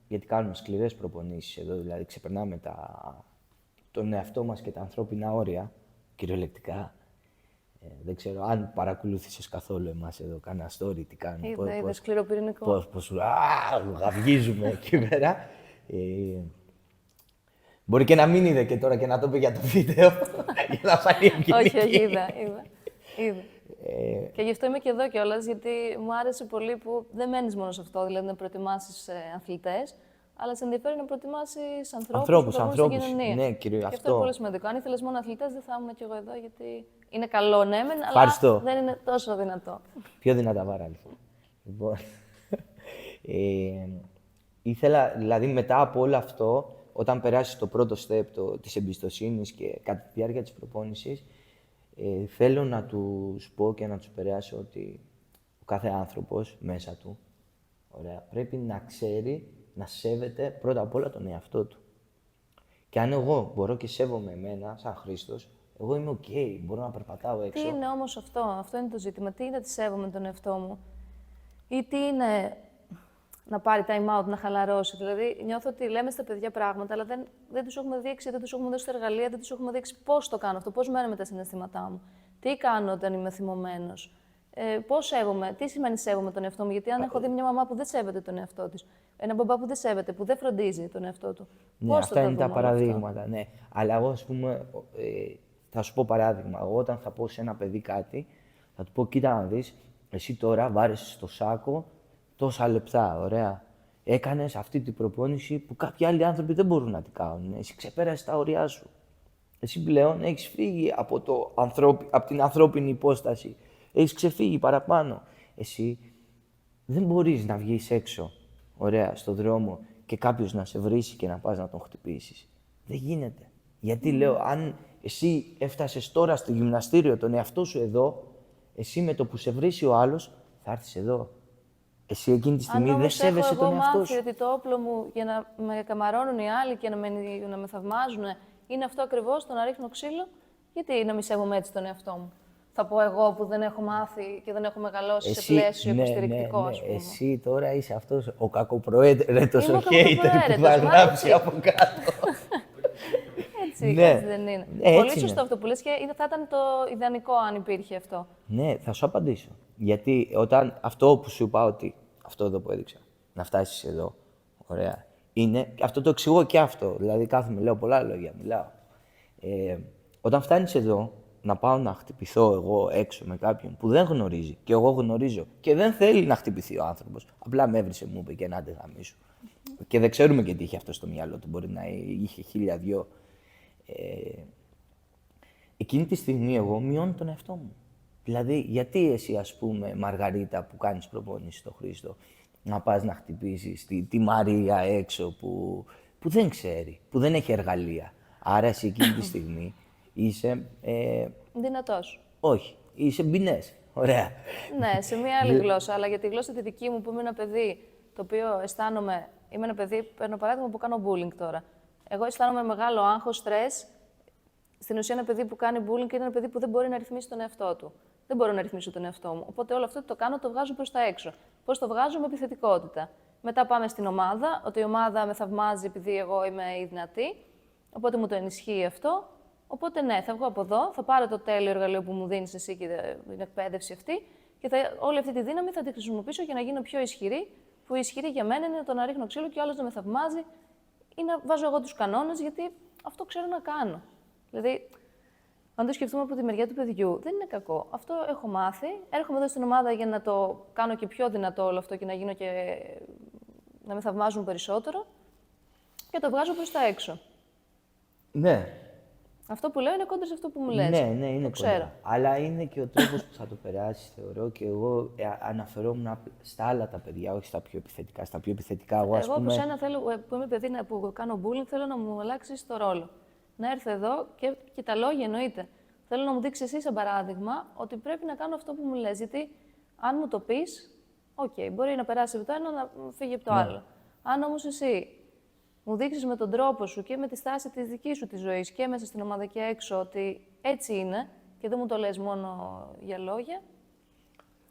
γιατί κάνουμε σκληρές προπονήσεις εδώ, δηλαδή ξεπερνάμε τον εαυτό μας και τα ανθρώπινα όρια, κυριολεκτικά, Δεν ξέρω αν παρακολούθησες καθόλου εμάς εδώ, κάνα story, τι κάνουμε. Είδα σκληροπυρηνικό. Πώς γαυγίζουμε εκεί πέρα. Μπορεί και να μην είδε και τώρα και να το πει για το βίντεο, για να φανεί ευγενική. Όχι, είδα. Και γι' αυτό είμαι και εδώ κιόλας, γιατί μου άρεσε πολύ που δεν μένεις μόνο σε αυτό, δηλαδή να προετοιμάσεις αθλητές, αλλά σε ενδιαφέρει να προετοιμάσεις ανθρώπους στην κοινωνία. Ναι, κύριε, και αυτό είναι πολύ σημαντικό. Αν ήθελες μόνο αθλητές, δεν θα ήμουν κι εγώ εδώ, γιατί είναι καλό, ναι, μεν, αλλά δεν είναι τόσο δυνατό. Πιο δυνατά βάρα, λοιπόν. Ήθελα, δηλαδή, μετά από όλο αυτό, όταν περάσεις το πρώτο step της εμπιστοσύνης και κατά τη διάρκεια της προπόνησης, θέλω να τους πω και να τους περάσω ότι ο κάθε άνθρωπος μέσα του, ωραία, πρέπει να ξέρει να σέβεται πρώτα απ' όλα τον εαυτό του. Και αν εγώ μπορώ και σέβομαι εμένα, σαν Χρήστος, εγώ είμαι οκ, μπορώ να περπατάω έξω. Τι είναι όμως αυτό είναι το ζήτημα. Τι είναι να τη σέβομαι τον εαυτό μου, ή τι είναι να πάρει time out, να χαλαρώσει. Δηλαδή, νιώθω ότι λέμε στα παιδιά πράγματα, αλλά δεν τους έχουμε δείξει, δεν τους έχουμε δώσει τα εργαλεία, δεν τους έχουμε δείξει πώς το κάνω αυτό, πώς μένω με τα συναισθήματά μου, τι κάνω όταν είμαι θυμωμένος, πώς σέβομαι, τι σημαίνει σέβομαι τον εαυτό μου. Γιατί αν έχω δει μια μαμά που δεν σέβεται τον εαυτό της, ένα μπαμπά που δεν σέβεται, που δεν φροντίζει τον εαυτό του. Ναι, αυτά είναι τα παραδείγματα. Ναι. Αλλά εγώ, ας πούμε, θα σου πω παράδειγμα. Εγώ, όταν θα πω σε ένα παιδί κάτι, θα του πω: κοίτα να δεις, εσύ τώρα βάρεσαι στο σάκο τόσα λεπτά, ωραία. Έκανες αυτή την προπόνηση που κάποιοι άλλοι άνθρωποι δεν μπορούν να την κάνουν. Εσύ ξεπέρασες τα όρια σου. Εσύ πλέον έχεις φύγει από την ανθρώπινη υπόσταση. Έχεις ξεφύγει παραπάνω. Εσύ δεν μπορείς να βγεις έξω, ωραία, στον δρόμο και κάποιος να σε βρίσει και να πας να τον χτυπήσεις. Δεν γίνεται. Γιατί λέω, αν εσύ έφτασες τώρα στο γυμναστήριο τον εαυτό σου εδώ, εσύ με το που σε βρίσει ο άλλος θα έρθεις εδώ. Εσύ εκείνη τη στιγμή δεν σέβεσαι τον εαυτό σου. Αν όμως έχω εγώ μάθει ότι το όπλο μου για να με καμαρώνουν οι άλλοι και να με θαυμάζουν είναι αυτό ακριβώς, το να ρίχνω ξύλο, γιατί να μη σέβομαι έτσι τον εαυτό μου. Θα πω εγώ που δεν έχω μάθει και δεν έχω μεγαλώσει σε πλαίσιο υποστηρικτικό, ας πούμε. Εσύ τώρα είσαι αυτός ο κακοπροαίρετος, ο hater που θα γράψει από κάτω. Έτσι δεν είναι. Πολύ σωστό αυτό που λες και θα ήταν το ιδανικό αν υπήρχε αυτό. Ναι, θα σου απαντήσω. Γιατί όταν αυτό που σου είπα ότι αυτό εδώ που έδειξα, να φτάσεις εδώ, ωραία, είναι, αυτό το εξηγώ και αυτό, δηλαδή κάθομαι, λέω πολλά λόγια, μιλάω. Όταν φτάνεις εδώ, να πάω να χτυπηθώ εγώ έξω με κάποιον που δεν γνωρίζει και εγώ γνωρίζω και δεν θέλει να χτυπηθεί ο άνθρωπος, απλά με έβρισε, μου είπε και να άντε γαμίσου. Και δεν ξέρουμε και τι είχε αυτό στο μυαλό του, μπορεί να είχε 1002. Εκείνη τη στιγμή εγώ μειώνω τον εαυτό μου. Δηλαδή, γιατί εσύ, ας πούμε, Μαργαρίτα, που κάνεις προπόνηση στο Χρήστο, να πας να χτυπήσεις τη Μαρία έξω που δεν ξέρει, που δεν έχει εργαλεία. Άρα, εσύ εκείνη τη στιγμή είσαι... Δυνατός. Όχι, είσαι μπινές. Ωραία. Ναι, σε μια άλλη γλώσσα, αλλά για τη γλώσσα τη δική μου που είμαι ένα παιδί, το οποίο αισθάνομαι... Είμαι ένα παιδί, παίρνω παράδειγμα που κάνω bullying τώρα. Εγώ αισθάνομαι μεγάλο άγχος, στρες. Στην ουσία, ένα παιδί που κάνει bullying είναι ένα παιδί που δεν μπορεί να ρυθμίσει τον εαυτό του. Δεν μπορώ να ρυθμίσω τον εαυτό μου. Οπότε όλο αυτό το κάνω, το βγάζω προς τα έξω. Πώς το βγάζω? Με επιθετικότητα. Μετά πάμε στην ομάδα, ότι η ομάδα με θαυμάζει επειδή εγώ είμαι η δυνατή. Οπότε μου το ενισχύει αυτό. Οπότε ναι, θα βγω από εδώ, θα πάρω το τέλειο εργαλείο που μου δίνεις εσύ και την εκπαίδευση αυτή και όλη αυτή τη δύναμη θα τη χρησιμοποιήσω για να γίνω πιο ισχυρή. Που η ισχυρή για μένα είναι το να ρίχνω ξύλο και ο άλλος να με θαυμάζει ή να βάζω εγώ τους κανόνες, γιατί αυτό ξέρω να κάνω. Δηλαδή, αν το σκεφτούμε από τη μεριά του παιδιού, δεν είναι κακό. Αυτό έχω μάθει. Έρχομαι εδώ στην ομάδα για να το κάνω και πιο δυνατό όλο αυτό και να γίνω και να με θαυμάζουν περισσότερο και το βγάζω προς τα έξω. Ναι. Αυτό που λέω είναι κόντρα σε αυτό που μου λες. Ναι, είναι κόντρα. Ξέρω. Αλλά είναι και ο τρόπος που θα το περάσεις, θεωρώ, και εγώ αναφερόμουν στα άλλα τα παιδιά, όχι στα πιο επιθετικά. Στα πιο επιθετικά, εγώ ας πούμε... από σένα θέλω, που είμαι παιδί που κάνω bullying, θέλω να μου αλλάξεις το ρόλο. Να έρθω εδώ και τα λόγια εννοείται. Θέλω να μου δείξεις εσύ σαν παράδειγμα ότι πρέπει να κάνω αυτό που μου λες. Γιατί αν μου το πεις, μπορεί να περάσει από το ένα να φύγει από το άλλο. Αν όμως εσύ μου δείξεις με τον τρόπο σου και με τη στάση της δικής σου της ζωής και μέσα στην ομάδα και έξω ότι έτσι είναι και δεν μου το λες μόνο για λόγια,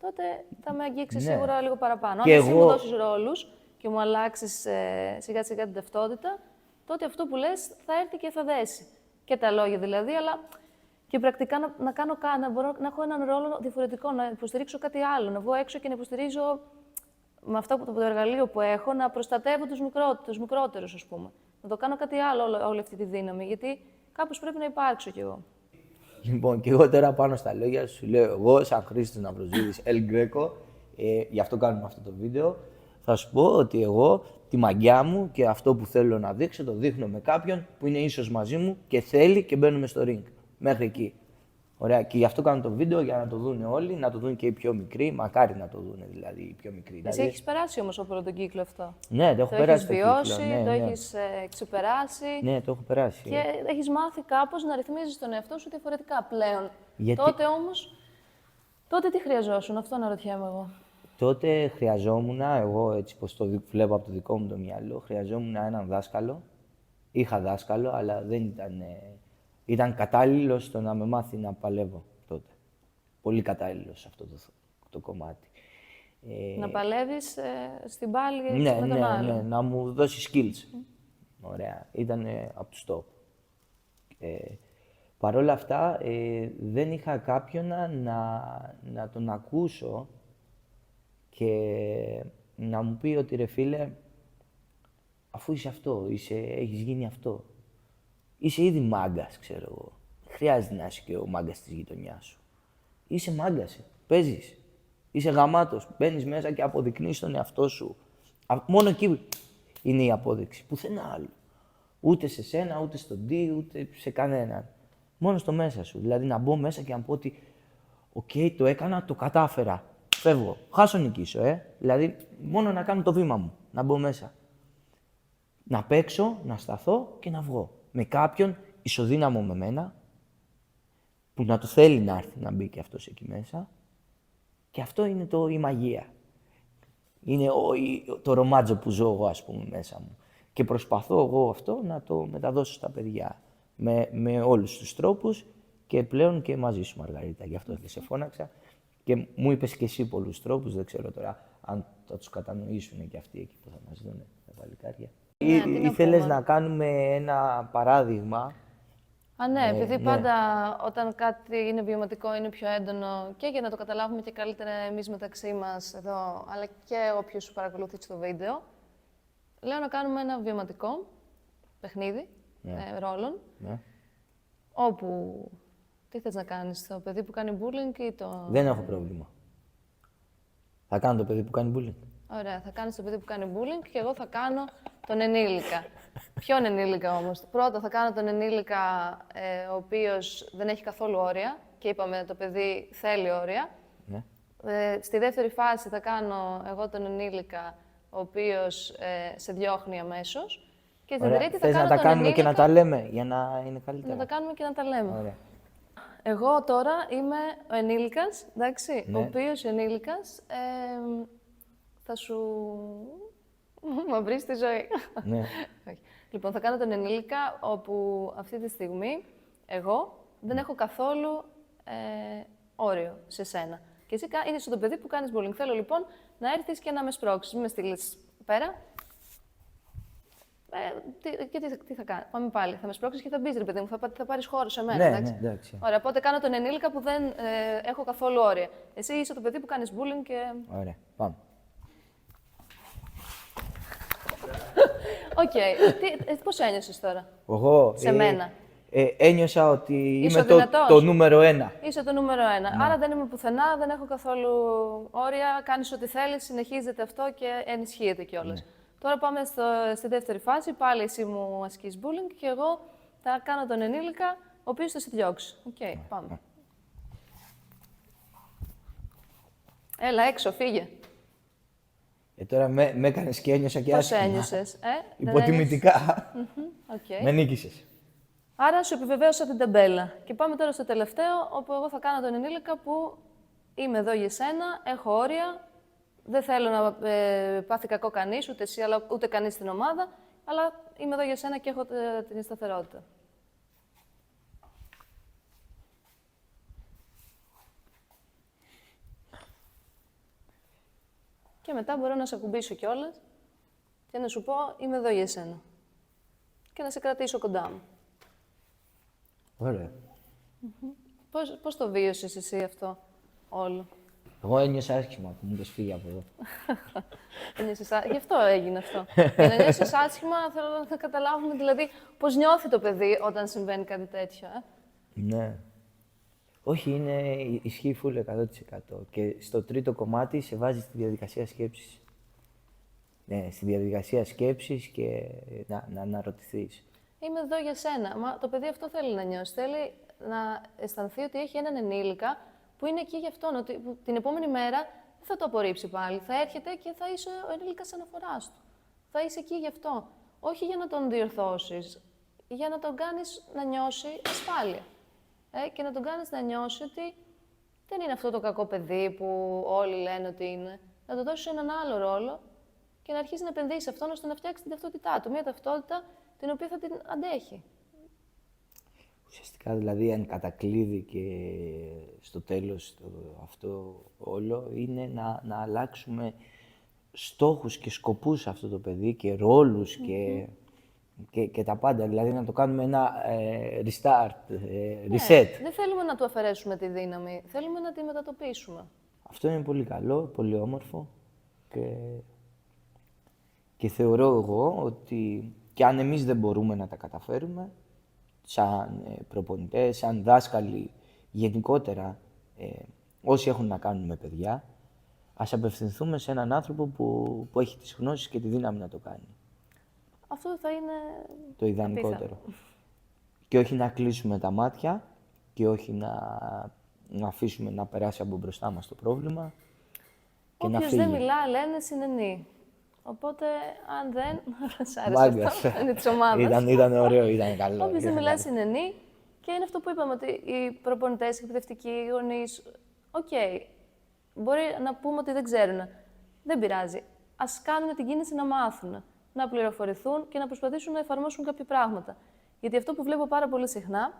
τότε θα με αγγίξεις σίγουρα λίγο παραπάνω. Και αν εσύ μου δώσεις ρόλους και μου αλλάξεις σιγά σιγά την ταυτότητα, τότε αυτό που λες θα έρθει και θα δέσει. Και τα λόγια δηλαδή, αλλά Και πρακτικά να μπορώ να έχω έναν ρόλο διαφορετικό, να υποστηρίξω κάτι άλλο, να βγω έξω και να υποστηρίζω με αυτό το εργαλείο που έχω, να προστατεύω τους μικρότερους, ας πούμε. Να το κάνω κάτι άλλο, όλη αυτή τη δύναμη, γιατί κάπως πρέπει να υπάρξω κι εγώ. Λοιπόν, και εγώ τώρα πάνω στα λόγια σου λέω εγώ, σαν Χρήστος Ναυροζίδης, El Greco, γι' αυτό κάνουμε αυτό το βίντεο, θα σου πω ότι εγώ τη μαγιά μου και αυτό που θέλω να δείξω, το δείχνω με κάποιον που είναι ίσος μαζί μου και θέλει και μπαίνουμε στο ring. Μέχρι εκεί. Ωραία. Και γι' αυτό κάνω το βίντεο για να το δουν όλοι, να το δουν και οι πιο μικροί. Μακάρι να το δουν δηλαδή οι πιο μικροί. Εσύ Δηλαδή... έχεις περάσει όμως όλο τον κύκλο αυτό. Ναι, το έχω περάσει. Το έχεις βιώσει, το έχεις ξεπεράσει. Ναι, το έχω περάσει. Και έχεις μάθει κάπως να ρυθμίζεις τον εαυτό σου διαφορετικά πλέον. Γιατί... Τότε όμως, τότε τι χρειαζόσουν, αυτό αναρωτιέμαι εγώ. Τότε χρειαζόμουν, εγώ έτσι πως το βλέπω από το δικό μου το μυαλό, χρειαζόμουν έναν δάσκαλο. Είχα δάσκαλο, αλλά δεν ήταν... Ήταν κατάλληλος στο να με μάθει να παλεύω τότε. Πολύ κατάλληλος σε αυτό το κομμάτι. Να παλεύεις στην πάλη με τον άλλο. Ναι, να μου δώσει skills. Ωραία. Ήταν από τους top. Παρ' όλα αυτά, δεν είχα κάποιον να τον ακούσω και να μου πει ότι ρε φίλε, αφού είσαι αυτό, έχεις γίνει αυτό. Είσαι ήδη μάγκας, ξέρω εγώ. Χρειάζεται να είσαι και ο μάγκας της γειτονιάς σου. Είσαι μάγκας, παίζεις. Είσαι γαμάτος. Μπαίνεις μέσα και αποδεικνύεις τον εαυτό σου. Μόνο εκεί είναι η απόδειξη. Πουθενά άλλο. Ούτε σε σένα, ούτε στον D, ούτε σε κανέναν. Μόνο στο μέσα σου. Δηλαδή να μπω μέσα και να πω ότι οκ, το έκανα, το κατάφερα. Φεύγω. Χάσω νικήσω, Δηλαδή μόνο να κάνω το βήμα μου. Να μπω μέσα. Να παίξω, να σταθώ και να βγω. Με κάποιον ισοδύναμο με μένα, που να το θέλει να έρθει να μπει και αυτός εκεί μέσα. Και αυτό είναι η μαγεία. Είναι το ρομάτζο που ζω εγώ, ας πούμε, μέσα μου. Και προσπαθώ εγώ αυτό να το μεταδώσω στα παιδιά. Με όλους τους τρόπους και πλέον και μαζί σου, Μαργαρίτα. Γι' αυτό σε φώναξα. Και μου είπες και εσύ πολλούς τρόπους, δεν ξέρω τώρα αν θα τους κατανοήσουν και αυτοί εκεί που θα μας δουν τα παλικάρια. Ήθελες να κάνουμε ένα παράδειγμα. Ναι, επειδή πάντα όταν κάτι είναι βιωματικό είναι πιο έντονο και για να το καταλάβουμε και καλύτερα εμείς μεταξύ μας εδώ, αλλά και όποιος σου παρακολουθεί στο βίντεο, λέω να κάνουμε ένα βιωματικό παιχνίδι ρόλων, όπου τι θες να κάνεις, το παιδί που κάνει bullying ή το... Δεν έχω πρόβλημα. Θα κάνω το παιδί που κάνει bullying. Ωραία, θα κάνεις το παιδί που κάνει bullying και εγώ θα κάνω τον ενήλικα. Ποιον ενήλικα όμως? Πρώτα θα κάνω τον ενήλικα ο οποίος δεν έχει καθόλου όρια και είπαμε το παιδί θέλει όρια. Ναι. Στη δεύτερη φάση θα κάνω εγώ τον ενήλικα ο οποίος σε διώχνει αμέσως. Και στην τρίτη θα κάνω να τα τον κάνουμε ενήλικα... και να τα λέμε για να είναι καλύτερα. Να τα κάνουμε και να τα λέμε. Ωραία. Εγώ τώρα είμαι ο ενήλικας, εντάξει, Ναι. ο οποίος ενήλικας θα σου μαυρίσει τη ζωή. Ναι. Λοιπόν, θα κάνω τον ενήλικα, όπου αυτή τη στιγμή εγώ δεν έχω καθόλου όριο σε σένα. Και εσύ είσαι το παιδί που κάνεις bullying. Θέλω λοιπόν να έρθεις και να με σπρώξεις. Μην με στείλεις πέρα. Και τι θα κάνει. Πάμε πάλι. Θα με σπρώξεις και θα μπεις, ρε παιδί μου. Θα πάρεις χώρο σε μένα. Ναι, εντάξει. ναι, εντάξει. Ωραία, οπότε κάνω τον ενήλικα που δεν έχω καθόλου όρια. Εσύ είσαι το παιδί που κάνεις bullying και... Ωραία, πάμε. Οκ. Πώς ένιωσες τώρα? Εγώ Σε μένα. Ένιωσα ότι Είσαι είμαι δυνατός. το νούμερο 1. Είσαι το νούμερο 1. Άρα δεν είμαι πουθενά, δεν έχω καθόλου όρια. Κάνεις ό,τι θέλεις, συνεχίζεται αυτό και ενισχύεται κιόλας. Τώρα πάμε στη δεύτερη φάση. Πάλι εσύ μου ασκείς bullying και εγώ θα κάνω τον ενήλικα, ο οποίος θα σε διώξει. Οκ, πάμε. Έλα έξω, φύγε. Τώρα με έκανες και ένιωσα και Πώς άσχημα. ένιωσες, Υποτιμητικά. Okay. Με νίκησες. Άρα σου επιβεβαίωσα την ταμπέλα. Και πάμε τώρα στο τελευταίο, όπου εγώ θα κάνω τον ενήλικα που είμαι εδώ για σένα, έχω όρια, δεν θέλω να πάθει κακό κανείς, ούτε εσύ, αλλά ούτε κανείς στην ομάδα, αλλά είμαι εδώ για σένα και έχω την σταθερότητα. Και μετά μπορώ να σε ακουμπήσω κιόλας και να σου πω είμαι εδώ για σένα. Και να σε κρατήσω κοντά μου. Ωραία. Πώς το βίωσες εσύ αυτό όλο? Εγώ ένιωσα άσχημα που μου είπες φύγει από εδώ. Γι' αυτό έγινε αυτό. Για να νιώσεις άσχημα, θέλω να καταλάβουμε δηλαδή πώς νιώθει το παιδί όταν συμβαίνει κάτι τέτοιο. Ναι. Όχι, ισχύει full 100%. Και στο τρίτο κομμάτι σε βάζει στη διαδικασία σκέψης. Ναι, στη διαδικασία σκέψης και να αναρωτηθείς. Είμαι εδώ για σένα. Μα το παιδί αυτό θέλει να νιώσει. Θέλει να αισθανθεί ότι έχει έναν ενήλικα που είναι εκεί για αυτόν. Ότι την επόμενη μέρα δεν θα το απορρίψει πάλι. Θα έρχεται και θα είσαι ο ενήλικας αναφοράς του. Θα είσαι εκεί γι' αυτό. Όχι για να τον διορθώσεις, για να τον κάνεις να νιώσει ασφάλεια. Και να τον κάνεις να νιώσει ότι δεν είναι αυτό το κακό παιδί που όλοι λένε ότι είναι. Να του δώσεις έναν άλλο ρόλο και να αρχίσει να επενδύσει σε αυτόν ώστε να φτιάξει την ταυτότητά του. Μια ταυτότητα την οποία θα την αντέχει. Ουσιαστικά δηλαδή εν κατακλείδη και στο τέλος αυτό όλο είναι να αλλάξουμε στόχους και σκοπούς σε αυτό το παιδί και ρόλους και τα πάντα. Δηλαδή να το κάνουμε ένα restart, reset. Δεν θέλουμε να του αφαιρέσουμε τη δύναμη, θέλουμε να τη μετατοπίσουμε. Αυτό είναι πολύ καλό, πολύ όμορφο και θεωρώ εγώ ότι και αν εμείς δεν μπορούμε να τα καταφέρουμε, σαν προπονητές, σαν δάσκαλοι, γενικότερα όσοι έχουν να κάνουν με παιδιά, ας απευθυνθούμε σε έναν άνθρωπο που έχει τις γνώσεις και τη δύναμη να το κάνει. Αυτό θα είναι το ιδανικότερο. Και όχι να κλείσουμε τα μάτια και όχι να αφήσουμε να περάσει από μπροστά μας το πρόβλημα και να φύγει. Όποιος δεν μιλά, λένε συνενεί. Οπότε, αν δεν σ' άρεσε αυτό, είναι της ομάδας. Ήταν ωραίο, ήταν καλό. Όποιος δεν μιλά, συνενεί. Και είναι αυτό που είπαμε, ότι οι προπονητές, οι εκπαιδευτικοί, οι γονείς, μπορεί να πούμε ότι δεν ξέρουν. Δεν πειράζει. Ας κάνουν την κίνηση να μάθουν, να πληροφορηθούν και να προσπαθήσουν να εφαρμόσουν κάποια πράγματα. Γιατί αυτό που βλέπω πάρα πολύ συχνά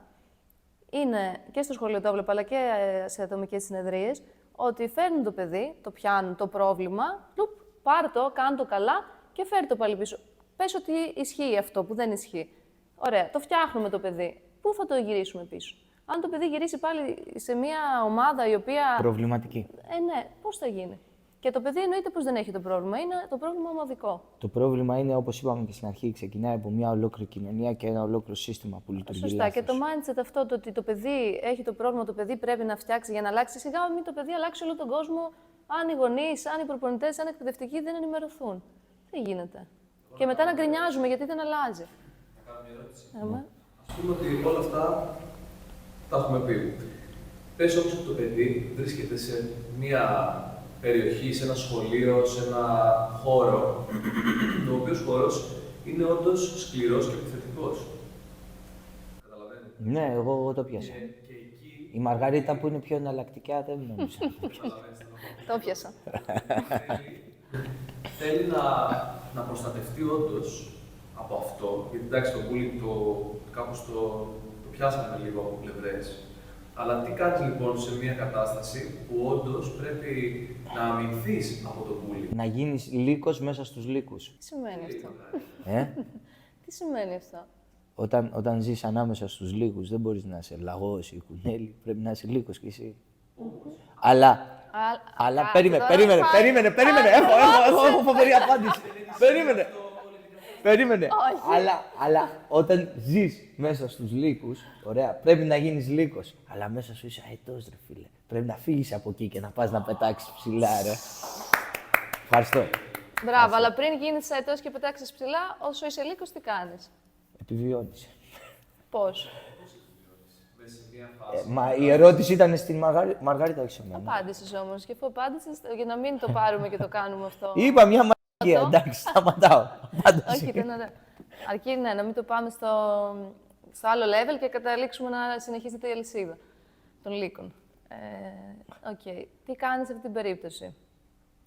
είναι, και στο σχολείο το έβλεπα, αλλά και σε ατομικές συνεδρίες, ότι φέρνουν το παιδί, το πιάνουν το πρόβλημα, πάρ' το, κάν' το καλά και φέρ' το πάλι πίσω. Πες ότι ισχύει αυτό που δεν ισχύει. Ωραία, το φτιάχνουμε το παιδί. Πού θα το γυρίσουμε πίσω? Αν το παιδί γυρίσει πάλι σε μια ομάδα η οποία... προβληματική. Ναι, πώς θα γίνει? Και το παιδί εννοείται πως δεν έχει το πρόβλημα. Είναι το πρόβλημα ομαδικό. Το πρόβλημα είναι, όπως είπαμε και στην αρχή, ξεκινάει από μια ολόκληρη κοινωνία και ένα ολόκληρο σύστημα που λειτουργεί. Σωστά. λάθος. Και το mindset αυτό, το ότι το παιδί έχει το πρόβλημα, το παιδί πρέπει να φτιάξει για να αλλάξει. Σιγά μην το παιδί αλλάξει όλο τον κόσμο, αν οι γονείς, αν οι προπονητές, αν οι εκπαιδευτικοί δεν ενημερωθούν. Δεν γίνεται. Και μετά να γκρινιάζουμε γιατί δεν αλλάζει. Να κάνω μια ερώτηση. Ας πούμε ότι όλα αυτά τα έχουμε πει. Πες όμως ότι το παιδί βρίσκεται σε μια περιοχή, σε ένα σχολείο, σε ένα χώρο, ο οποίος χώρος είναι όντως σκληρός και επιθετικός. Καταλαβαίνετε? Ναι, εγώ το πιάσα. Και εκεί... Η Μαργαρίτα που είναι πιο εναλλακτικά δεν νομίζω. Το πιάσα. Θέλει να προστατευτεί όντως από αυτό, γιατί εντάξει το bullying κάπως το πιάσαμε λίγο από πλευρές. Αλλά τι κάνεις λοιπόν σε μια κατάσταση που όντως πρέπει να αμυνθείς από το bullying? Να γίνεις λύκος μέσα στους λύκους. Τι σημαίνει αυτό? Τι σημαίνει αυτό? Όταν ζεις ανάμεσα στους λύκους δεν μπορείς να είσαι λαγός ή κουνέλι, πρέπει να είσαι λύκος κι εσύ. Αλλά περίμενε. Έχω φοβερή απάντηση. Περίμενε. Αλλά όταν ζεις μέσα στους λύκους, ωραία, πρέπει να γίνεις λύκος. Αλλά μέσα σου είσαι αετός, ρε φίλε. Πρέπει να φύγεις από εκεί και να πας να πετάξεις ψηλά, ρε. Ευχαριστώ. Μπράβο, αλλά πριν γίνεις αετός και πετάξεις ψηλά, όσο είσαι λύκος, τι κάνεις? Επιβιώνεις. Πώς? Μα η ερώτηση ήταν στην Μαργαρίτα, όχι σε μένα. Απάντησες όμως. Και αφού απάντησες, για να μην το πάρουμε και το κάνουμε αυτό. Είπα μια μαγεία, εντάξει, σταματάω. Όχι, δεν είναι ωραίο. Αρκεί να μην το πάμε στο άλλο level και καταλήξουμε να συνεχίζεται η αλυσίδα των λύκων. Τι κάνεις σε αυτή την περίπτωση?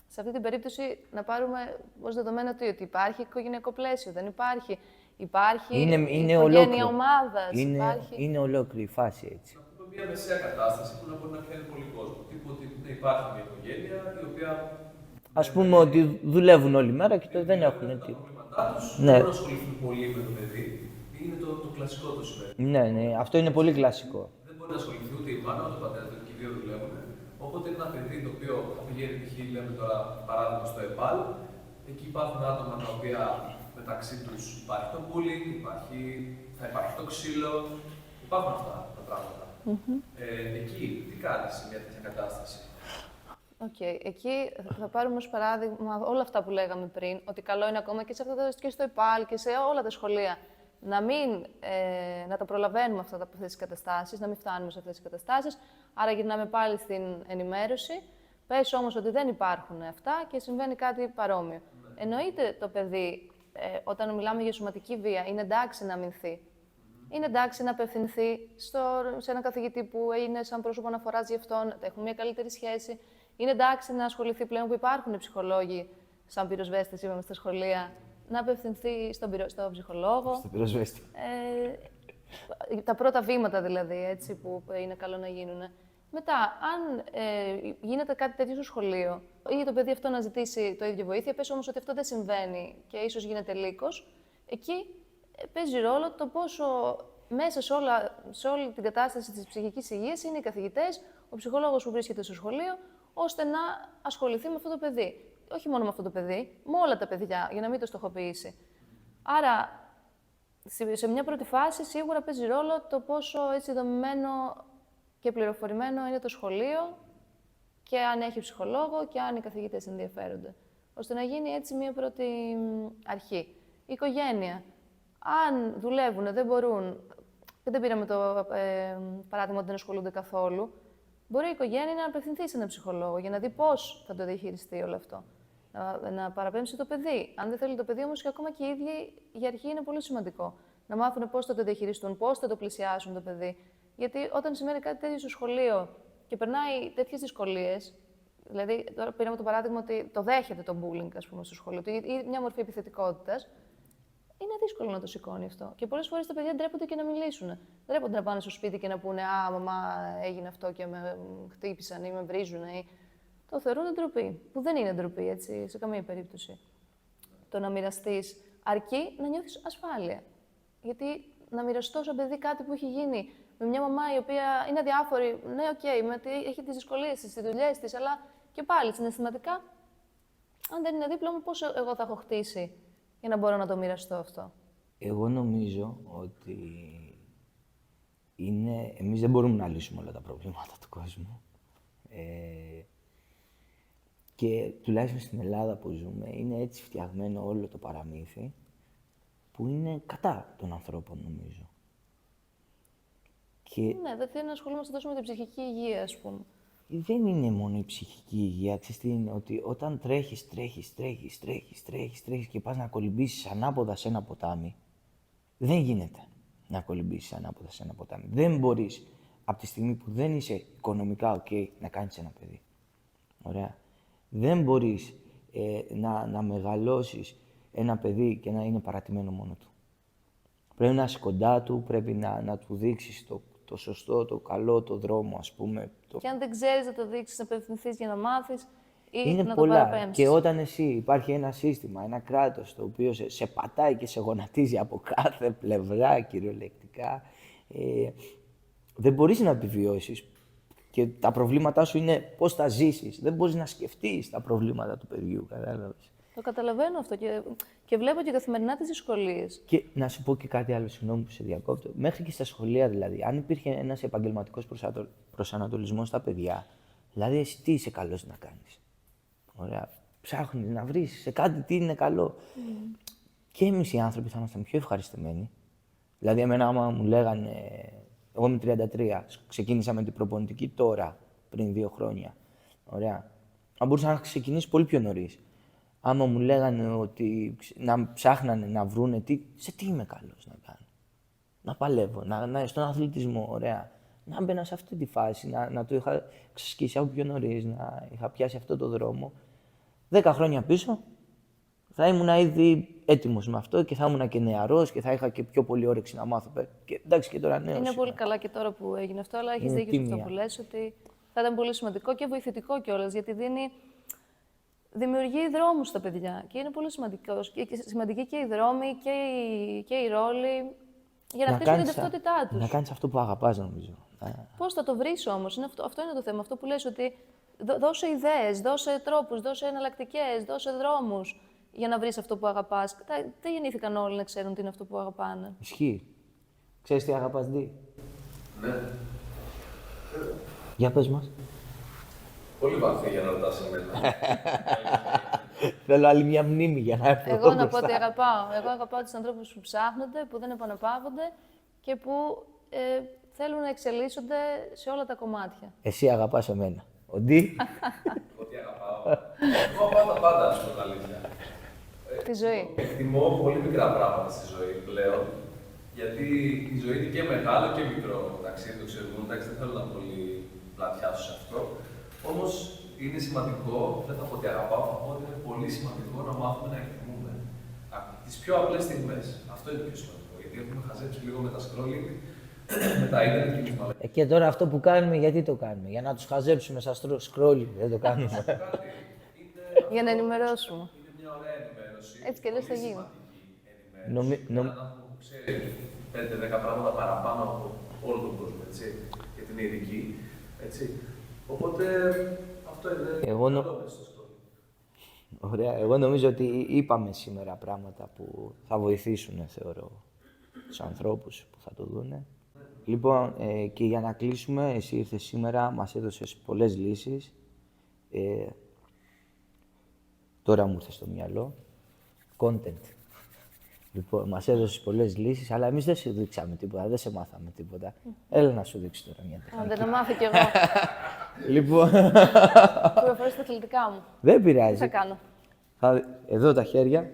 Σε αυτή την περίπτωση να πάρουμε ως δεδομένο ότι υπάρχει οικογενειακό πλαίσιο, δεν υπάρχει. Υπάρχει οικογένεια ομάδας. Είναι ολόκληρη η φάση έτσι. Να πούμε μια μεσαία κατάσταση που να μπορεί να πιάνει πολύ κόσμο. Τύπου ότι υπάρχει μια οικογένεια η οποία. Ας πούμε ότι δουλεύουν όλη μέρα και δεν έχουν τίποτα. Τα προβλήματά τους δεν μπορούν να ασχοληθούν πολύ με το παιδί. Είναι το κλασικό το συμβαίνει. Ναι, αυτό είναι πολύ κλασικό. Δεν μπορεί να ασχοληθεί ούτε η μάνα ούτε ο πατέρα του, και οι δύο δουλεύουν. Οπότε είναι ένα παιδί το οποίο θα πηγαίνει, π.χ. λέμε τώρα παράδειγμα στο ΕΠΑΛ. Εκεί υπάρχουν άτομα τα οποία μεταξύ του υπάρχει το bullying, θα υπάρχει το ξύλο. Υπάρχουν αυτά τα πράγματα. Εκεί τι κάνει σε μια τέτοια κατάσταση? Εκεί θα πάρουμε ως παράδειγμα όλα αυτά που λέγαμε πριν, ότι καλό είναι ακόμα και και στο ΕΠΑΛ και σε όλα τα σχολεία να τα προλαβαίνουμε αυτές τις καταστάσεις, να μην φτάνουμε σε αυτές τις καταστάσεις. Άρα γυρνάμε πάλι στην ενημέρωση. Πες όμως ότι δεν υπάρχουν αυτά και συμβαίνει κάτι παρόμοιο. Εννοείται το παιδί, όταν μιλάμε για σωματική βία, είναι εντάξει να αμυνθεί. Είναι εντάξει να απευθυνθεί σε έναν καθηγητή που είναι σαν πρόσωπο αναφοράς για αυτόν, να έχουν μια καλύτερη σχέση. Είναι εντάξει να ασχοληθεί πλέον που υπάρχουν ψυχολόγοι, σαν πυροσβέστες, είπαμε στα σχολεία, να απευθυνθεί στον ψυχολόγο. Στον πυροσβέστη. Τα πρώτα βήματα δηλαδή, έτσι, που είναι καλό να γίνουν. Μετά, αν γίνεται κάτι τέτοιο στο σχολείο ή το παιδί αυτό να ζητήσει το ίδιο βοήθεια, πες όμως ότι αυτό δεν συμβαίνει και ίσως γίνεται λύκος, εκεί παίζει ρόλο το πόσο μέσα σε όλη την κατάσταση της ψυχικής υγείας είναι οι καθηγητές, ο ψυχολόγος που βρίσκεται στο σχολείο, ώστε να ασχοληθεί με αυτό το παιδί. Όχι μόνο με αυτό το παιδί, με όλα τα παιδιά, για να μην το στοχοποιήσει. Άρα, σε μια πρώτη φάση, σίγουρα παίζει ρόλο το πόσο έτσι δομημένο και πληροφορημένο είναι το σχολείο και αν έχει ψυχολόγο και αν οι καθηγητές ενδιαφέρονται. Ώστε να γίνει έτσι μια πρώτη αρχή. Η οικογένεια. Αν δουλεύουν, δεν μπορούν, και δεν πήραμε το παράδειγμα ότι δεν ασχολούνται καθόλου, μπορεί η οικογένεια να απευθυνθεί σε έναν ψυχολόγο για να δει πώς θα το διαχειριστεί όλο αυτό. Να παραπέμψει το παιδί. Αν δεν θέλει το παιδί όμως, και ακόμα και οι ίδιοι για αρχή είναι πολύ σημαντικό. Να μάθουν πώς θα το διαχειριστούν, πώς θα το πλησιάσουν το παιδί. Γιατί όταν σημαίνει κάτι τέτοιο στο σχολείο και περνάει τέτοιες δυσκολίες, δηλαδή τώρα πήραμε το παράδειγμα ότι το δέχεται το bullying, ας πούμε, στο σχολείο ή μια μορφή επιθετικότητας, είναι δύσκολο να το σηκώνει αυτό. Και πολλές φορές τα παιδιά ντρέπονται και να μιλήσουν. Ντρέπονται να πάνε στο σπίτι και να πούνε «Α, μαμά, έγινε αυτό και με χτύπησαν ή με βρίζουν». Το θεωρούν ντροπή, που δεν είναι ντροπή, έτσι, σε καμία περίπτωση. Το να μοιραστείς αρκεί να νιώθεις ασφάλεια. Γιατί να μοιραστώ σαν παιδί κάτι που έχει γίνει με μια μαμά η οποία είναι αδιάφορη, ναι, έχει τις δυσκολίες της, τις δουλειές της, αλλά και πάλι συναισθηματικά, αν δεν είναι δίπλα μου, πώς εγώ θα έχω χτίσει για να μπορώ να το μοιραστώ αυτό? Εγώ νομίζω ότι εμείς δεν μπορούμε να λύσουμε όλα τα προβλήματα του κόσμου. Και τουλάχιστον στην Ελλάδα που ζούμε, είναι έτσι φτιαγμένο όλο το παραμύθι, που είναι κατά των ανθρώπων, νομίζω. Και ναι, δεν θέλει να ασχολούμαστε τόσο με την ψυχική υγεία, ας πούμε. δεν είναι μόνο η ψυχική υγεία. Ξέρεις τι είναι, ότι όταν τρέχεις και πας να κολυμπήσεις ανάποδα σε ένα ποτάμι, δεν γίνεται να κολυμπήσεις ανάποδα σε ένα ποτάμι. Δεν μπορείς, από τη στιγμή που δεν είσαι οικονομικά ok, να κάνεις ένα παιδί. Ωραία. Δεν μπορείς να μεγαλώσεις ένα παιδί και να είναι παρατημένο μόνο του. Πρέπει να είσαι κοντά του, πρέπει να του δείξεις το σωστό, το καλό, το δρόμο, ας πούμε. Και αν δεν ξέρεις να το δείξεις, να απευθυνθείς για να μάθεις ή είναι να πολλά. το παραπέμψεις. Και όταν υπάρχει ένα σύστημα, ένα κράτος, το οποίο σε πατάει και σε γονατίζει από κάθε πλευρά, κυριολεκτικά, δεν μπορείς να επιβιώσεις. Και τα προβλήματά σου είναι πώς θα ζήσεις. Δεν μπορείς να σκεφτείς τα προβλήματα του παιδιού, κατάλαβες. Το καταλαβαίνω αυτό και βλέπω και καθημερινά τις δυσκολίες. Και να σου πω και κάτι άλλο, συγγνώμη που σε διακόπτω. Μέχρι και στα σχολεία, δηλαδή, αν υπήρχε ένας επαγγελματικός προσανατολισμός στα παιδιά, δηλαδή, εσύ τι είσαι καλός να κάνεις. Ωραία. Ψάχνεις να βρεις σε κάτι τι είναι καλό. Και εμείς οι άνθρωποι θα ήμασταν πιο ευχαριστημένοι. Δηλαδή, εμένα, άμα μου λέγανε. Εγώ είμαι 33, ξεκίνησα με την προπονητική τώρα, πριν 2 χρόνια. Ωραία. Αν μπορούσα να ξεκινήσει πολύ πιο νωρίς. Άμα μου λέγανε ότι να ψάχνανε να βρούνε σε τι είμαι καλός να κάνω. Να παλεύω, στον αθλητισμό, ωραία. Να μπαίνα σε αυτή τη φάση, να το είχα ξεσκίσει από πιο νωρίς, να είχα πιάσει αυτό το δρόμο. 10 χρόνια πίσω θα ήμουν ήδη έτοιμος με αυτό και θα ήμουν και νεαρός και θα είχα και πιο πολύ όρεξη να μάθω. Και, εντάξει, και τώρα νέος. Είναι πολύ καλά και τώρα που έγινε αυτό, αλλά έχεις δίκιο σε αυτό που λες, ότι θα ήταν πολύ σημαντικό και βοηθητικό κιόλας, γιατί δημιουργεί δρόμους στα παιδιά και είναι πολύ σημαντικό. Σημαντική και οι δρόμοι και οι ρόλοι για να χτίσουν την ταυτότητά τους. Να κάνεις αυτό που αγαπάς, νομίζω. Πώς θα το βρεις όμως, αυτό είναι το θέμα. Αυτό που λες ότι δώσε ιδέες, δώσε τρόπους, δώσε εναλλακτικές, δώσε δρόμους για να βρεις αυτό που αγαπάς. Δεν γεννήθηκαν όλοι να ξέρουν τι είναι αυτό που αγαπάνε. Ισχύει. Ξέρεις τι αγαπάς, Ντί? Ναι. Για πες μας. Πολύ βαθύ για να ρωτάς εμένα. Θέλω άλλη μια μνήμη για να έρθω Εγώ να πω ότι αγαπάω. Εγώ αγαπάω τους ανθρώπους που ψάχνονται, που δεν επαναπαύονται και που θέλουν να εξελίσσονται σε όλα τα κομμάτια. Εσύ αγαπάς εμένα. Ο Ντί. Ότι αγαπάω. Εγώ αγαπάω τα πάντα, να σου πω την αλήθεια. Τη ζωή. Εκτιμώ πολύ μικρά πράγματα στη ζωή πλέον. Γιατί η ζωή είναι και μεγάλο και μικρό ταξίδι, το ξέρουμε. Εντάξει, δεν θέλω να πολύ πλατιάσω σε αυτό. Όμως είναι σημαντικό, δεν θα πω ότι αγαπάω, θα πω ότι είναι πολύ σημαντικό να μάθουμε να εκτιμούμε τις πιο απλές στιγμές. Αυτό είναι το πιο σημαντικό. Γιατί έχουμε χαζέψει λίγο με τα scrolling, με τα ίντερνετ και με τα Και τώρα αυτό που κάνουμε, γιατί το κάνουμε? Για να τους χαζέψουμε στα scrolling, δεν το κάνουμε. Για να ενημερώσουμε. Είναι μια ωραία ενημέρωση. Έτσι κι αλλιώς θα γίνει. Ένα άνθρωπο που ξέρει 5-10 πράγματα παραπάνω από όλο τον κόσμο, έτσι, γιατί είναι ειδική, έτσι. Οπότε αυτό είναι καλό μέσα στο σχολείο. Ωραία. Εγώ νομίζω ότι είπαμε σήμερα πράγματα που θα βοηθήσουν, θεωρώ, τους ανθρώπους που θα το δούνε. Λοιπόν, και για να κλείσουμε, εσύ ήρθες σήμερα, μας έδωσες πολλές λύσεις. Τώρα μου ήρθε στο μυαλό. Content. Λοιπόν, μας έδωσες πολλές λύσεις, αλλά εμείς δεν σου δείξαμε τίποτα, δεν σε μάθαμε τίποτα. Έλα να σου δείξω τώρα μια τεχνική. Αν δεν το μάθω κι εγώ. Λοιπόν, Πληροφορείς τα αθλητικά μου. δεν Τι πειράζει. θα κάνω. Εδώ τα χέρια.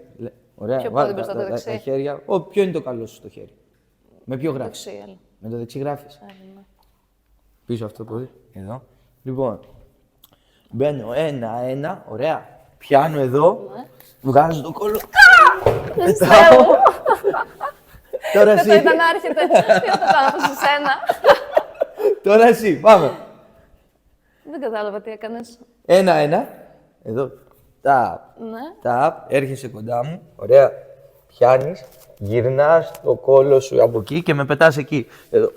Ωραία, Ποιο βάλε πόδι μπροστά, το τα δεξί? χέρια. Ποιο είναι το καλό σου στο χέρι? Με ποιο γράφεις? Δεξί, έλα. Με το δεξί γράφεις. Ναι. Πίσω αυτό το πόδι. Εδώ. Λοιπόν, μπαίνω ένα-ένα, ωραία. Πιάνω εδώ, βγάζω το κόλλο. Πετάω. Τώρα Δεν το εσύ. ήταν να έρχεται. Τι θα το κάνω αυτό σε σένα. Τώρα εσύ, πάμε. Δεν κατάλαβα τι έκανες. Ένα-ένα. Εδώ. Ταπ. Ναι. Ταπ. Έρχεσαι κοντά μου. Ωραία. Πιάνεις. Γυρνάς το κόλλο σου από εκεί και με πετάς εκεί. Εδώ.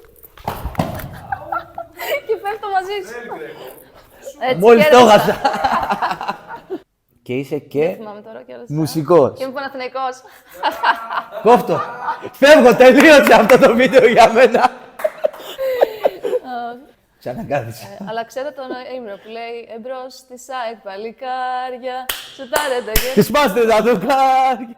Και πέφτω μαζί σου. Έτσι, Μόλις το κέρδισα. έχασα. Και είσαι Δεν και θυμάμαι τώρα κιόλας. μουσικός. Και είμαι Παναθηναϊκός. Κόφτω. Φεύγω, τελείωσε αυτό το βίντεο για μένα. Ξανακάθισε. Αλλά ξέρω τον ύμνο που λέει «Εμπρός στη ΣΑΕΚ παλικάρια, σουτάρετε και...» Και σπάστε τα δοκάρια.